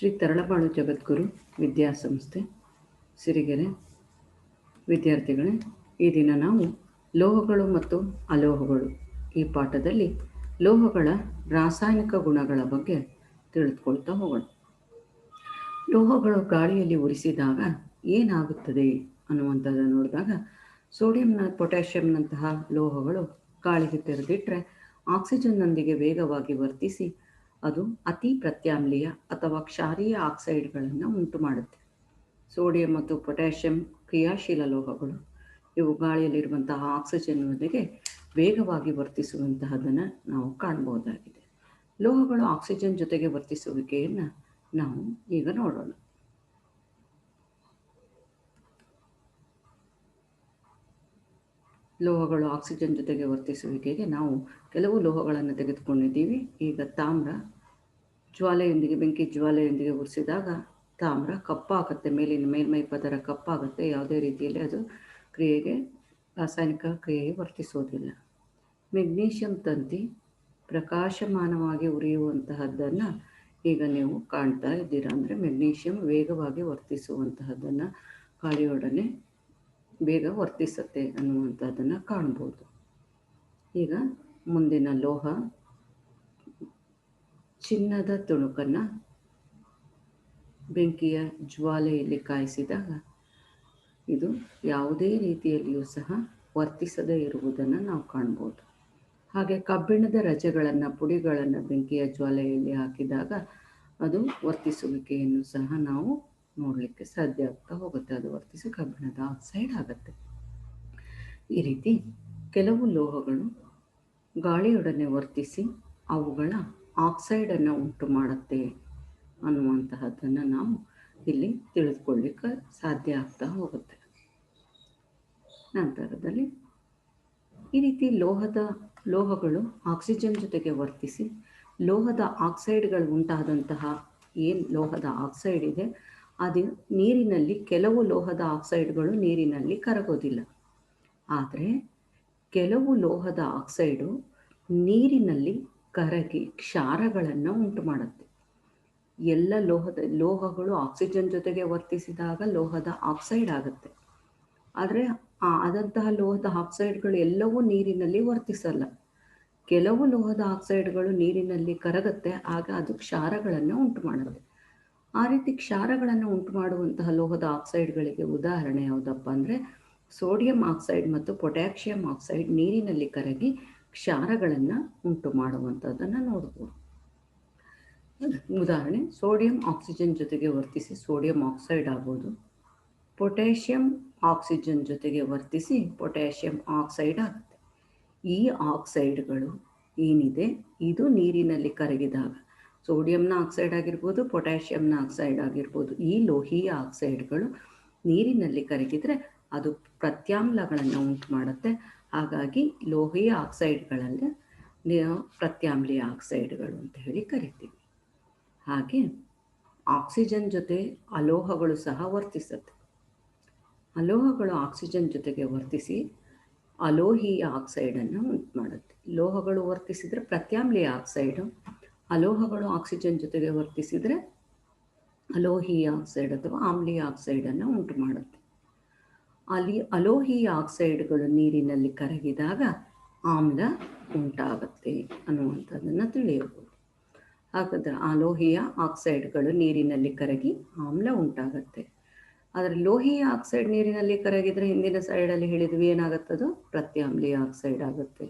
ಶ್ರೀ ತರಳಬಾಳು ಜಗದ್ಗುರು ವಿದ್ಯಾಸಂಸ್ಥೆ ಸಿರಿಗೆರೆ ವಿದ್ಯಾರ್ಥಿಗಳೇ, ಈ ದಿನ ನಾವು ಲೋಹಗಳು ಮತ್ತು ಅಲೋಹಗಳು ಈ ಪಾಠದಲ್ಲಿ ಲೋಹಗಳ ರಾಸಾಯನಿಕ ಗುಣಗಳ ಬಗ್ಗೆ ತಿಳಿದುಕೊಳ್ತಾ ಹೋಗೋಣ. ಲೋಹಗಳು ಗಾಳಿಯಲ್ಲಿ ಉರಿಸಿದಾಗ ಏನಾಗುತ್ತದೆ ಅನ್ನುವಂಥದ್ದನ್ನು ನೋಡಿದಾಗ, ಸೋಡಿಯಂನ ಪೊಟ್ಯಾಷಿಯಂನಂತಹ ಲೋಹಗಳು ಗಾಳಿಗೆ ತೆರೆದಿಟ್ಟರೆ ಆಕ್ಸಿಜನ್ನೊಂದಿಗೆ ವೇಗವಾಗಿ ವರ್ತಿಸಿ ಅದು ಅತಿ ಪ್ರತ್ಯಾಮ್ಲೀಯ ಅಥವಾ ಕ್ಷಾರೀಯ ಆಕ್ಸೈಡ್ಗಳನ್ನು ಉಂಟು ಮಾಡುತ್ತೆ. ಸೋಡಿಯಂ ಮತ್ತು ಪೊಟ್ಯಾಷಿಯಂ ಕ್ರಿಯಾಶೀಲ ಲೋಹಗಳು. ಇವು ಗಾಳಿಯಲ್ಲಿರುವಂತಹ ಆಕ್ಸಿಜನ್ನೊಂದಿಗೆ ವೇಗವಾಗಿ ವರ್ತಿಸುವಂತಹದನ್ನು ನಾವು ಕಾಣಬಹುದಾಗಿದೆ. ಲೋಹಗಳು ಆಕ್ಸಿಜನ್ ಜೊತೆಗೆ ವರ್ತಿಸುವಿಕೆಯನ್ನು ನಾವು ಈಗ ನೋಡೋಣ. ಲೋಹಗಳು ಆಕ್ಸಿಜನ್ ಜೊತೆಗೆ ವರ್ತಿಸುವಿಕೆಗೆ ನಾವು ಕೆಲವು ಲೋಹಗಳನ್ನು ತೆಗೆದುಕೊಂಡಿದ್ದೀವಿ. ಈಗ ತಾಮ್ರ ಜ್ವಾಲೆಯೊಂದಿಗೆ, ಬೆಂಕಿ ಜ್ವಾಲೆಯೊಂದಿಗೆ ಉರಿಸಿದಾಗ ತಾಮ್ರ ಕಪ್ಪಾಗುತ್ತೆ, ಮೇಲಿನ ಮೇಲ್ಮೈ ಪದರ ಕಪ್ಪಾಗುತ್ತೆ. ಯಾವುದೇ ರೀತಿಯಲ್ಲಿ ಅದು ರಾಸಾಯನಿಕ ಕ್ರಿಯೆಗೆ ವರ್ತಿಸೋದಿಲ್ಲ. ಮೆಗ್ನೀಷಿಯಂ ತಂತಿ ಪ್ರಕಾಶಮಾನವಾಗಿ ಉರಿಯುವಂತಹದ್ದನ್ನು ಈಗ ನೀವು ಕಾಣ್ತಾ ಇದ್ದೀರಾ. ಅಂದರೆ ಮೆಗ್ನೀಷಿಯಂ ವೇಗವಾಗಿ ವರ್ತಿಸುವಂತಹದ್ದನ್ನು, ಗಾಳಿಯೊಡನೆ ಬೇಗ ವರ್ತಿಸುತ್ತೆ ಅನ್ನುವಂಥದ್ದನ್ನು ಕಾಣ್ಬೋದು. ಈಗ ಮುಂದಿನ ಲೋಹ ಚಿನ್ನದ ತುಣುಕನ್ನು ಬೆಂಕಿಯ ಜ್ವಾಲೆಯಲ್ಲಿ ಕಾಯಿಸಿದಾಗ ಇದು ಯಾವುದೇ ರೀತಿಯಲ್ಲಿಯೂ ಸಹ ವರ್ತಿಸದೇ ಇರುವುದನ್ನು ನಾವು ಕಾಣ್ಬೋದು. ಹಾಗೆ ಕಬ್ಬಿಣದ ರಜೆಗಳನ್ನು, ಪುಡಿಗಳನ್ನು ಬೆಂಕಿಯ ಜ್ವಾಲೆಯಲ್ಲಿ ಹಾಕಿದಾಗ ಅದು ವರ್ತಿಸುವಿಕೆಯನ್ನು ಸಹ ನಾವು ನೋಡಲಿಕ್ಕೆ ಸಾಧ್ಯ ಆಗ್ತಾ ಹೋಗುತ್ತೆ. ಅದು ವರ್ತಿಸಿ ಕಬ್ಬಿಣದ ಆಕ್ಸೈಡ್ ಆಗುತ್ತೆ. ಈ ರೀತಿ ಕೆಲವು ಲೋಹಗಳು ಗಾಳಿಯೊಡನೆ ವರ್ತಿಸಿ ಅವುಗಳ ಆಕ್ಸೈಡನ್ನು ಉಂಟು ಮಾಡುತ್ತೆ ಅನ್ನುವಂತಹದ್ದನ್ನು ನಾವು ಇಲ್ಲಿ ತಿಳಿದುಕೊಳ್ಳಿಕ್ಕೆ ಸಾಧ್ಯ ಆಗ್ತಾ ಹೋಗುತ್ತೆ. ನಂತರದಲ್ಲಿ ಈ ರೀತಿ ಲೋಹಗಳು ಆಕ್ಸಿಜನ್ ಜೊತೆಗೆ ವರ್ತಿಸಿ ಲೋಹದ ಆಕ್ಸೈಡ್ಗಳು ಉಂಟಾದಂತಹ ಏನು ಲೋಹದ ಆಕ್ಸೈಡ್ ಇದೆ ಅದು ನೀರಿನಲ್ಲಿ, ಕೆಲವು ಲೋಹದ ಆಕ್ಸೈಡ್ಗಳು ನೀರಿನಲ್ಲಿ ಕರಗೋದಿಲ್ಲ. ಆದರೆ ಕೆಲವು ಲೋಹದ ಆಕ್ಸೈಡು ನೀರಿನಲ್ಲಿ ಕರಗಿ ಕ್ಷಾರಗಳನ್ನು ಉಂಟು ಮಾಡುತ್ತೆ. ಎಲ್ಲ ಲೋಹಗಳು ಆಕ್ಸಿಜನ್ ಜೊತೆಗೆ ವರ್ತಿಸಿದಾಗ ಲೋಹದ ಆಕ್ಸೈಡ್ ಆಗುತ್ತೆ. ಆದರೆ ಆದಂತಹ ಲೋಹದ ಆಕ್ಸೈಡ್ಗಳು ಎಲ್ಲವೂ ನೀರಿನಲ್ಲಿ ವರ್ತಿಸಲ್ಲ. ಕೆಲವು ಲೋಹದ ಆಕ್ಸೈಡ್ಗಳು ನೀರಿನಲ್ಲಿ ಕರಗುತ್ತೆ, ಆಗ ಅದು ಕ್ಷಾರಗಳನ್ನು ಉಂಟು ಮಾಡುತ್ತೆ. ಆ ರೀತಿ ಕ್ಷಾರಗಳನ್ನು ಉಂಟು ಮಾಡುವಂತಹ ಲೋಹದ ಆಕ್ಸೈಡ್ಗಳಿಗೆ ಉದಾಹರಣೆ ಯಾವುದಪ್ಪ ಅಂದರೆ ಸೋಡಿಯಂ ಆಕ್ಸೈಡ್ ಮತ್ತು ಪೊಟ್ಯಾಷಿಯಂ ಆಕ್ಸೈಡ್ ನೀರಿನಲ್ಲಿ ಕರಗಿ ಕ್ಷಾರಗಳನ್ನು ಉಂಟು ಮಾಡುವಂಥದ್ದನ್ನು ನೋಡ್ಬೋದು. ಉದಾಹರಣೆ, ಸೋಡಿಯಂ ಆಕ್ಸಿಜನ್ ಜೊತೆಗೆ ವರ್ತಿಸಿ ಸೋಡಿಯಂ ಆಕ್ಸೈಡ್ ಆಗೋದು, ಪೊಟ್ಯಾಷಿಯಂ ಆಕ್ಸಿಜನ್ ಜೊತೆಗೆ ವರ್ತಿಸಿ ಪೊಟ್ಯಾಷಿಯಂ ಆಕ್ಸೈಡ್ ಆಗುತ್ತೆ. ಈ ಆಕ್ಸೈಡ್ಗಳು ಏನಿದೆ ಇದು ನೀರಿನಲ್ಲಿ ಕರಗಿದಾಗ ಸೋಡಿಯಂನ ಆಕ್ಸೈಡ್ ಆಗಿರ್ಬೋದು, ಪೊಟ್ಯಾಷಿಯಂನ ಆಕ್ಸೈಡ್ ಆಗಿರ್ಬೋದು, ಈ ಲೋಹೀಯ ಆಕ್ಸೈಡ್ಗಳು ನೀರಿನಲ್ಲಿ ಕರಗಿದರೆ ಅದು ಪ್ರತ್ಯಾಮ್ಲಗಳನ್ನು ಉಂಟು ಮಾಡುತ್ತೆ. ಹಾಗಾಗಿ ಲೋಹೀಯ ಆಕ್ಸೈಡ್ಗಳಲ್ಲಿ ಪ್ರತ್ಯಾಮ್ಲೀಯ ಆಕ್ಸೈಡ್ಗಳು ಅಂತ ಹೇಳಿ ಕರಿತೀವಿ. ಹಾಗೆ ಆಕ್ಸಿಜನ್ ಜೊತೆ ಅಲೋಹಗಳು ಸಹ ವರ್ತಿಸುತ್ತೆ. ಅಲೋಹಗಳು ಆಕ್ಸಿಜನ್ ಜೊತೆಗೆ ವರ್ತಿಸಿ ಅಲೋಹೀಯ ಆಕ್ಸೈಡನ್ನು ಉಂಟು ಮಾಡುತ್ತೆ. ಲೋಹಗಳು ವರ್ತಿಸಿದರೆ ಪ್ರತ್ಯಾಮ್ಲೀಯ ಆಕ್ಸೈಡು, ಅಲೋಹಗಳು ಆಕ್ಸಿಜನ್ ಜೊತೆಗೆ ವರ್ತಿಸಿದರೆ ಅಲೋಹೀಯ ಆಕ್ಸೈಡ್ ಅಥವಾ ಆಮ್ಲೀಯ ಆಕ್ಸೈಡನ್ನು ಉಂಟು ಮಾಡುತ್ತೆ. ಅಲೋಹೀಯ ಆಕ್ಸೈಡ್ಗಳು ನೀರಿನಲ್ಲಿ ಕರಗಿದಾಗ ಆಮ್ಲ ಉಂಟಾಗುತ್ತೆ ಅನ್ನುವಂಥದ್ದನ್ನು ತಿಳಿಯಬಹುದು. ಹಾಗಾದರೆ ಅಲೋಹೀಯ ಆಕ್ಸೈಡ್ಗಳು ನೀರಿನಲ್ಲಿ ಕರಗಿ ಆಮ್ಲ ಉಂಟಾಗುತ್ತೆ. ಆದರೆ ಲೋಹೀಯ ಆಕ್ಸೈಡ್ ನೀರಿನಲ್ಲಿ ಕರಗಿದರೆ ಹಿಂದಿನ ಸೈಡಲ್ಲಿ ಹೇಳಿದ್ವಿ ಏನಾಗುತ್ತದೋ ಪ್ರತ್ಯಾಮ್ಲೀಯ ಆಕ್ಸೈಡ್ ಆಗುತ್ತೆ.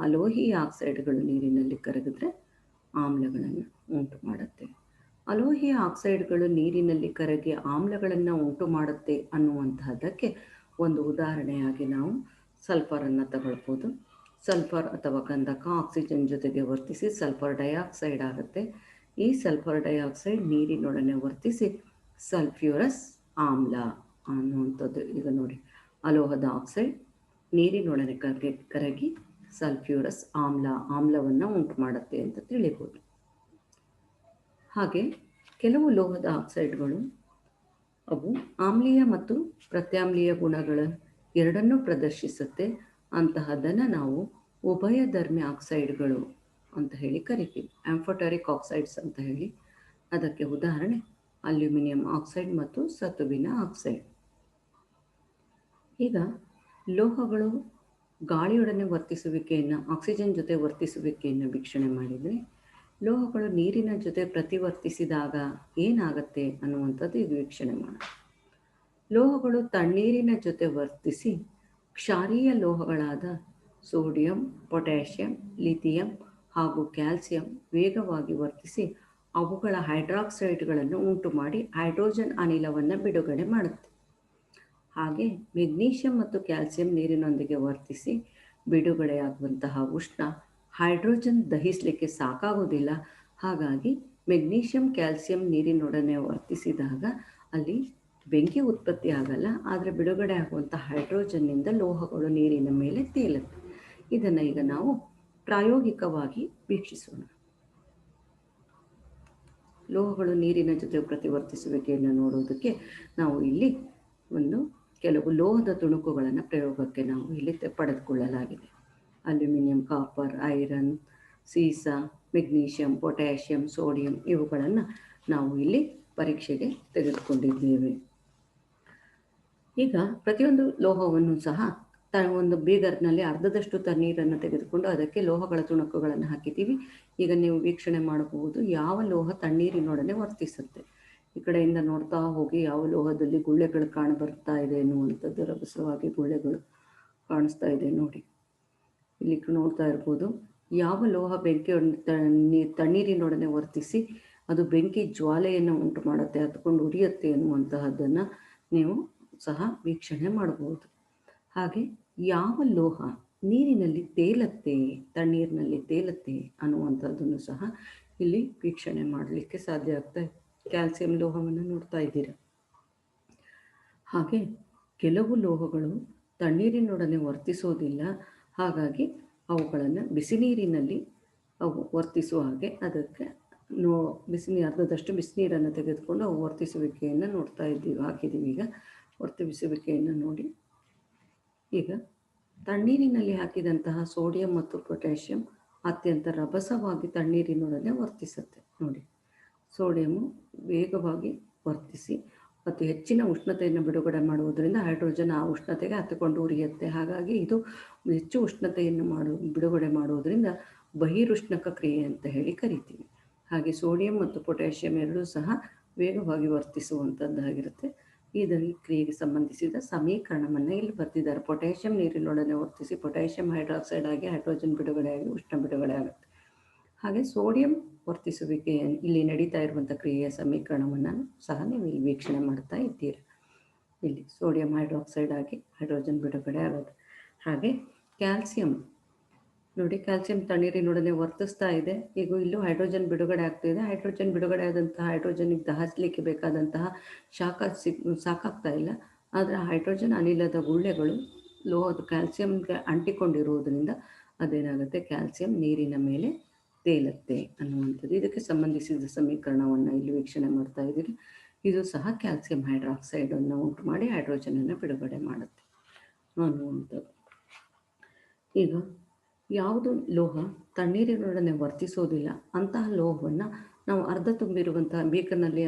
ಅಲೋಹೀಯ ಆಕ್ಸೈಡ್ಗಳು ನೀರಿನಲ್ಲಿ ಕರಗಿದ್ರೆ ಆಮ್ಲಗಳನ್ನು ಉಂಟು ಮಾಡುತ್ತೆ. ಅಲೋಹೀಯ ಆಕ್ಸೈಡ್ಗಳು ನೀರಿನಲ್ಲಿ ಕರಗಿ ಆಮ್ಲಗಳನ್ನು ಉಂಟು ಮಾಡುತ್ತೆ ಅನ್ನುವಂತಹದ್ದಕ್ಕೆ ಒಂದು ಉದಾಹರಣೆಯಾಗಿ ನಾವು ಸಲ್ಫರನ್ನು ತಗೊಳ್ಬೋದು. ಸಲ್ಫರ್ ಅಥವಾ ಗಂಧಕ ಆಕ್ಸಿಜನ್ ಜೊತೆಗೆ ವರ್ತಿಸಿ ಸಲ್ಫರ್ ಡೈಆಕ್ಸೈಡ್ ಆಗುತ್ತೆ. ಈ ಸಲ್ಫರ್ ಡೈಆಕ್ಸೈಡ್ ನೀರಿನೊಡನೆ ವರ್ತಿಸಿ ಸಲ್ಫ್ಯೂರಸ್ ಆಮ್ಲ ಅನ್ನುವಂಥದ್ದು. ಈಗ ನೋಡಿ, ಅಲೋಹದ ಆಕ್ಸೈಡ್ ನೀರಿನೊಡನೆ ಕರಗಿ ಸಲ್ಫ್ಯೂರಸ್ ಆಮ್ಲವನ್ನು ಉಂಟು ಮಾಡುತ್ತೆ ಅಂತ ತಿಳಿಬೋದು. ಹಾಗೆ ಕೆಲವು ಲೋಹದ ಆಕ್ಸೈಡ್ಗಳು ಅವು ಆಮ್ಲೀಯ ಮತ್ತು ಪ್ರತ್ಯಾಮ್ಲೀಯ ಗುಣಗಳ ಎರಡನ್ನೂ ಪ್ರದರ್ಶಿಸುತ್ತೆ. ಅಂತಹದನ್ನು ನಾವು ಉಭಯಧರ್ಮಿ ಆಕ್ಸೈಡ್ಗಳು ಅಂತ ಹೇಳಿ ಕರಿತೀವಿ. ಆಂಫೋಟರಿಕ್ ಆಕ್ಸೈಡ್ಸ್ ಅಂತ ಹೇಳಿ ಅದಕ್ಕೆ ಉದಾಹರಣೆ ಅಲ್ಯೂಮಿನಿಯಂ ಆಕ್ಸೈಡ್ ಮತ್ತು ಸತುವಿನ ಆಕ್ಸೈಡ್. ಈಗ ಲೋಹಗಳು ಗಾಳಿಯೊಡನೆ ವರ್ತಿಸುವಿಕೆಯನ್ನು, ಆಕ್ಸಿಜನ್ ಜೊತೆ ವರ್ತಿಸುವಿಕೆಯನ್ನು ವೀಕ್ಷಣೆ ಮಾಡಿದರೆ, ಲೋಹಗಳು ನೀರಿನ ಜೊತೆ ಪ್ರತಿವರ್ತಿಸಿದಾಗ ಏನಾಗುತ್ತೆ ಅನ್ನುವಂಥದ್ದು ಇದು ವೀಕ್ಷಣೆ ಮಾಡೋಣ. ಲೋಹಗಳು ತಣ್ಣೀರಿನ ಜೊತೆ ವರ್ತಿಸಿ ಕ್ಷಾರೀಯ ಲೋಹಗಳಾದ ಸೋಡಿಯಂ, ಪೊಟ್ಯಾಷಿಯಂ, ಲಿಥಿಯಂ ಹಾಗೂ ಕ್ಯಾಲ್ಸಿಯಂ ವೇಗವಾಗಿ ವರ್ತಿಸಿ ಅವುಗಳ ಹೈಡ್ರಾಕ್ಸೈಡ್ಗಳನ್ನು ಉಂಟು ಮಾಡಿ ಹೈಡ್ರೋಜನ್ ಅನಿಲವನ್ನು ಬಿಡುಗಡೆ ಮಾಡುತ್ತೆ. ಹಾಗೆ ಮೆಗ್ನೀಷಿಯಂ ಮತ್ತು ಕ್ಯಾಲ್ಸಿಯಂ ನೀರಿನೊಂದಿಗೆ ವರ್ತಿಸಿ ಬಿಡುಗಡೆಯಾಗುವಂತಹ ಉಷ್ಣ ಹೈಡ್ರೋಜನ್ ದಹಿಸಲಿಕ್ಕೆ ಸಾಕಾಗೋದಿಲ್ಲ. ಹಾಗಾಗಿ ಮೆಗ್ನೀಷಿಯಂ ಕ್ಯಾಲ್ಸಿಯಂ ನೀರಿನೊಡನೆ ವರ್ತಿಸಿದಾಗ ಅಲ್ಲಿ ಬೆಂಕಿ ಉತ್ಪತ್ತಿ ಆಗಲ್ಲ, ಆದರೆ ಬಿಡುಗಡೆ ಆಗುವಂಥ ಹೈಡ್ರೋಜನ್ನಿಂದ ಲೋಹಗಳು ನೀರಿನ ಮೇಲೆ ತೇಲುತ್ತೆ. ಇದನ್ನು ಈಗ ನಾವು ಪ್ರಾಯೋಗಿಕವಾಗಿ ವೀಕ್ಷಿಸೋಣ. ಲೋಹಗಳು ನೀರಿನ ಜೊತೆ ಪ್ರತಿವರ್ತಿಸುವಿಕೆಯನ್ನು ನೋಡುವುದಕ್ಕೆ ನಾವು ಇಲ್ಲಿ ಕೆಲವು ಲೋಹದ ತುಣುಕುಗಳನ್ನು ಪ್ರಯೋಗಕ್ಕೆ ನಾವು ಇಲ್ಲಿ ಪಡೆದುಕೊಳ್ಳಲಾಗಿದೆ. ಅಲ್ಯೂಮಿನಿಯಂ, ಕಾಪರ್, ಐರನ್, ಸೀಸ, ಮೆಗ್ನೀಷಿಯಂ, ಪೊಟ್ಯಾಷಿಯಂ, ಸೋಡಿಯಂ ಇವುಗಳನ್ನು ನಾವು ಇಲ್ಲಿ ಪರೀಕ್ಷೆಗೆ ತೆಗೆದುಕೊಂಡಿದ್ದೇವೆ. ಈಗ ಪ್ರತಿಯೊಂದು ಲೋಹವನ್ನು ಸಹ ಒಂದು ಬೀಗರ್ನಲ್ಲಿ ಅರ್ಧದಷ್ಟು ತಣ್ಣೀರನ್ನು ತೆಗೆದುಕೊಂಡು ಅದಕ್ಕೆ ಲೋಹಗಳ ತುಣುಕುಗಳನ್ನು ಹಾಕಿದ್ದೀವಿ. ಈಗ ನೀವು ವೀಕ್ಷಣೆ ಮಾಡಬಹುದು ಯಾವ ಲೋಹ ತಣ್ಣೀರಿನೊಡನೆ ವರ್ತಿಸುತ್ತೆ. ಈ ಕಡೆಯಿಂದ ನೋಡ್ತಾ ಹೋಗಿ ಯಾವ ಲೋಹದಲ್ಲಿ ಗುಳ್ಳೆಗಳು ಕಾಣಬರ್ತಾ ಇದೆ ಎನ್ನುವಂಥದ್ದು, ರಭಸವಾಗಿ ಗುಳ್ಳೆಗಳು ಕಾಣಿಸ್ತಾ ಇದೆ ನೋಡಿ. ಇಲ್ಲಿ ನೋಡ್ತಾ ಇರ್ಬೋದು ಯಾವ ಲೋಹ ತಣ್ಣೀರಿನೊಡನೆ ವರ್ತಿಸಿ ಅದು ಬೆಂಕಿ ಜ್ವಾಲೆಯನ್ನು ಉಂಟು ಮಾಡುತ್ತೆ, ಹತ್ಕೊಂಡು ಉರಿಯುತ್ತೆ ಎನ್ನುವಂತಹದ್ದನ್ನು ನೀವು ಸಹ ವೀಕ್ಷಣೆ ಮಾಡಬಹುದು. ಹಾಗೆ ಯಾವ ಲೋಹ ನೀರಿನಲ್ಲಿ ತೇಲತ್ತೆ, ತಣ್ಣೀರಿನಲ್ಲಿ ತೇಲತ್ತೆ ಅನ್ನುವಂಥದ್ದನ್ನು ಸಹ ಇಲ್ಲಿ ವೀಕ್ಷಣೆ ಮಾಡಲಿಕ್ಕೆ ಸಾಧ್ಯ ಆಗ್ತಾ ಇದೆ. ಕ್ಯಾಲ್ಸಿಯಂ ಲೋಹವನ್ನು ನೋಡ್ತಾ ಇದ್ದೀರಾ. ಹಾಗೆ ಕೆಲವು ಲೋಹಗಳು ತಣ್ಣೀರಿನೊಡನೆ ವರ್ತಿಸೋದಿಲ್ಲ, ಹಾಗಾಗಿ ಅವುಗಳನ್ನು ಬಿಸಿ ನೀರಿನಲ್ಲಿ ಅವು ವರ್ತಿಸುವ ಹಾಗೆ ಅದಕ್ಕೆ ಅರ್ಧದಷ್ಟು ಬಿಸಿನೀರನ್ನು ತೆಗೆದುಕೊಂಡು ಅವು ವರ್ತಿಸುವಿಕೆಯನ್ನು ನೋಡ್ತಾ ಇದ್ದೀವಿ, ಹಾಕಿದ್ದೀವಿ. ಈಗ ವರ್ತಿಸುವಿಕೆಯನ್ನು ನೋಡಿ. ಈಗ ತಣ್ಣೀರಿನಲ್ಲಿ ಹಾಕಿದಂತಹ ಸೋಡಿಯಂ ಮತ್ತು ಪೊಟ್ಯಾಷಿಯಂ ಅತ್ಯಂತ ರಭಸವಾಗಿ ತಣ್ಣೀರಿನೊಡನೆ ವರ್ತಿಸುತ್ತೆ ನೋಡಿ. ಸೋಡಿಯಮ್ಮು ವೇಗವಾಗಿ ವರ್ತಿಸಿ ಮತ್ತು ಹೆಚ್ಚಿನ ಉಷ್ಣತೆಯನ್ನು ಬಿಡುಗಡೆ ಮಾಡುವುದರಿಂದ ಹೈಡ್ರೋಜನ್ ಆ ಉಷ್ಣತೆಗೆ ಹತ್ತಿಕೊಂಡು ಉರಿಯುತ್ತೆ. ಹಾಗಾಗಿ ಇದು ಹೆಚ್ಚು ಉಷ್ಣತೆಯನ್ನು ಬಿಡುಗಡೆ ಮಾಡುವುದರಿಂದ ಬಹಿರುಷ್ಣಕ ಕ್ರಿಯೆ ಅಂತ ಹೇಳಿ ಕರಿತೀವಿ. ಹಾಗೆ ಸೋಡಿಯಂ ಮತ್ತು ಪೊಟ್ಯಾಷಿಯಂ ಎರಡೂ ಸಹ ವೇಗವಾಗಿ ವರ್ತಿಸುವಂಥದ್ದಾಗಿರುತ್ತೆ. ಈ ಕ್ರಿಯೆಗೆ ಸಂಬಂಧಿಸಿದ ಸಮೀಕರಣವನ್ನು ಇಲ್ಲಿ ಬರ್ತಿದ್ದಾರೆ. ಪೊಟ್ಯಾಷಿಯಂ ನೀರಿನೊಡನೆ ವರ್ತಿಸಿ ಪೊಟ್ಯಾಷಿಯಂ ಹೈಡ್ರಾಕ್ಸೈಡ್ ಆಗಿ ಹೈಡ್ರೋಜನ್ ಬಿಡುಗಡೆಯಾಗಿ ಉಷ್ಣ ಬಿಡುಗಡೆ ಆಗುತ್ತೆ. ಹಾಗೆ ಸೋಡಿಯಂ ವರ್ತಿಸುವಿಕೆ ಇಲ್ಲಿ ನಡೀತಾ ಇರುವಂಥ ಕ್ರಿಯೆಯ ಸಮೀಕರಣವನ್ನು ಸಹ ನೀವು ಇಲ್ಲಿ ವೀಕ್ಷಣೆ ಮಾಡ್ತಾ ಇದ್ದೀರಿ. ಇಲ್ಲಿ ಸೋಡಿಯಂ ಹೈಡ್ರಾಕ್ಸೈಡ್ ಆಗಿ ಹೈಡ್ರೋಜನ್ ಬಿಡುಗಡೆ ಆಗುತ್ತೆ. ಹಾಗೆ ಕ್ಯಾಲ್ಸಿಯಂ ನೋಡಿ, ಕ್ಯಾಲ್ಸಿಯಂ ತಣ್ಣೀರಿನೊಡನೆ ವರ್ತಿಸ್ತಾ ಇದೆ. ಈಗ ಇಲ್ಲೂ ಹೈಡ್ರೋಜನ್ ಬಿಡುಗಡೆ ಆಗ್ತಾಯಿದೆ. ಹೈಡ್ರೋಜನ್ ಬಿಡುಗಡೆ ಆದಂತಹ ಹೈಡ್ರೋಜನ್ಗೆ ದಹಿಸಲಿಕ್ಕೆ ಬೇಕಾದಂತಹ ಶಾಖ ಸಾಕಾಗ್ತಾ ಇಲ್ಲ. ಆದರೆ ಹೈಡ್ರೋಜನ್ ಅನಿಲದ ಗುಳ್ಳೆಗಳು ಲೋಹದ ಕ್ಯಾಲ್ಸಿಯಂಗೆ ಅಂಟಿಕೊಂಡಿರುವುದರಿಂದ ಅದೇನಾಗುತ್ತೆ, ಕ್ಯಾಲ್ಸಿಯಂ ನೀರಿನ ಮೇಲೆ ತೇಲುತ್ತೆ ಅನ್ನುವಂಥದ್ದು. ಇದಕ್ಕೆ ಸಂಬಂಧಿಸಿದ ಸಮೀಕರಣವನ್ನು ಇಲ್ಲಿ ವೀಕ್ಷಣೆ ಮಾಡ್ತಾ ಇದ್ದೀರಿ. ಇದು ಸಹ ಕ್ಯಾಲ್ಸಿಯಂ ಹೈಡ್ರಾಕ್ಸೈಡನ್ನು ಉಂಟು ಮಾಡಿ ಹೈಡ್ರೋಜನನ್ನು ಬಿಡುಗಡೆ ಮಾಡುತ್ತೆ ಅನ್ನುವಂಥದ್ದು. ಈಗ ಯಾವುದು ಲೋಹ ತಣ್ಣೀರಿನೊಡನೆ ವರ್ತಿಸೋದಿಲ್ಲ ಅಂತಹ ಲೋಹವನ್ನು ನಾವು ಅರ್ಧ ತುಂಬಿರುವಂತಹ ಬೀಕರ್ನಲ್ಲಿ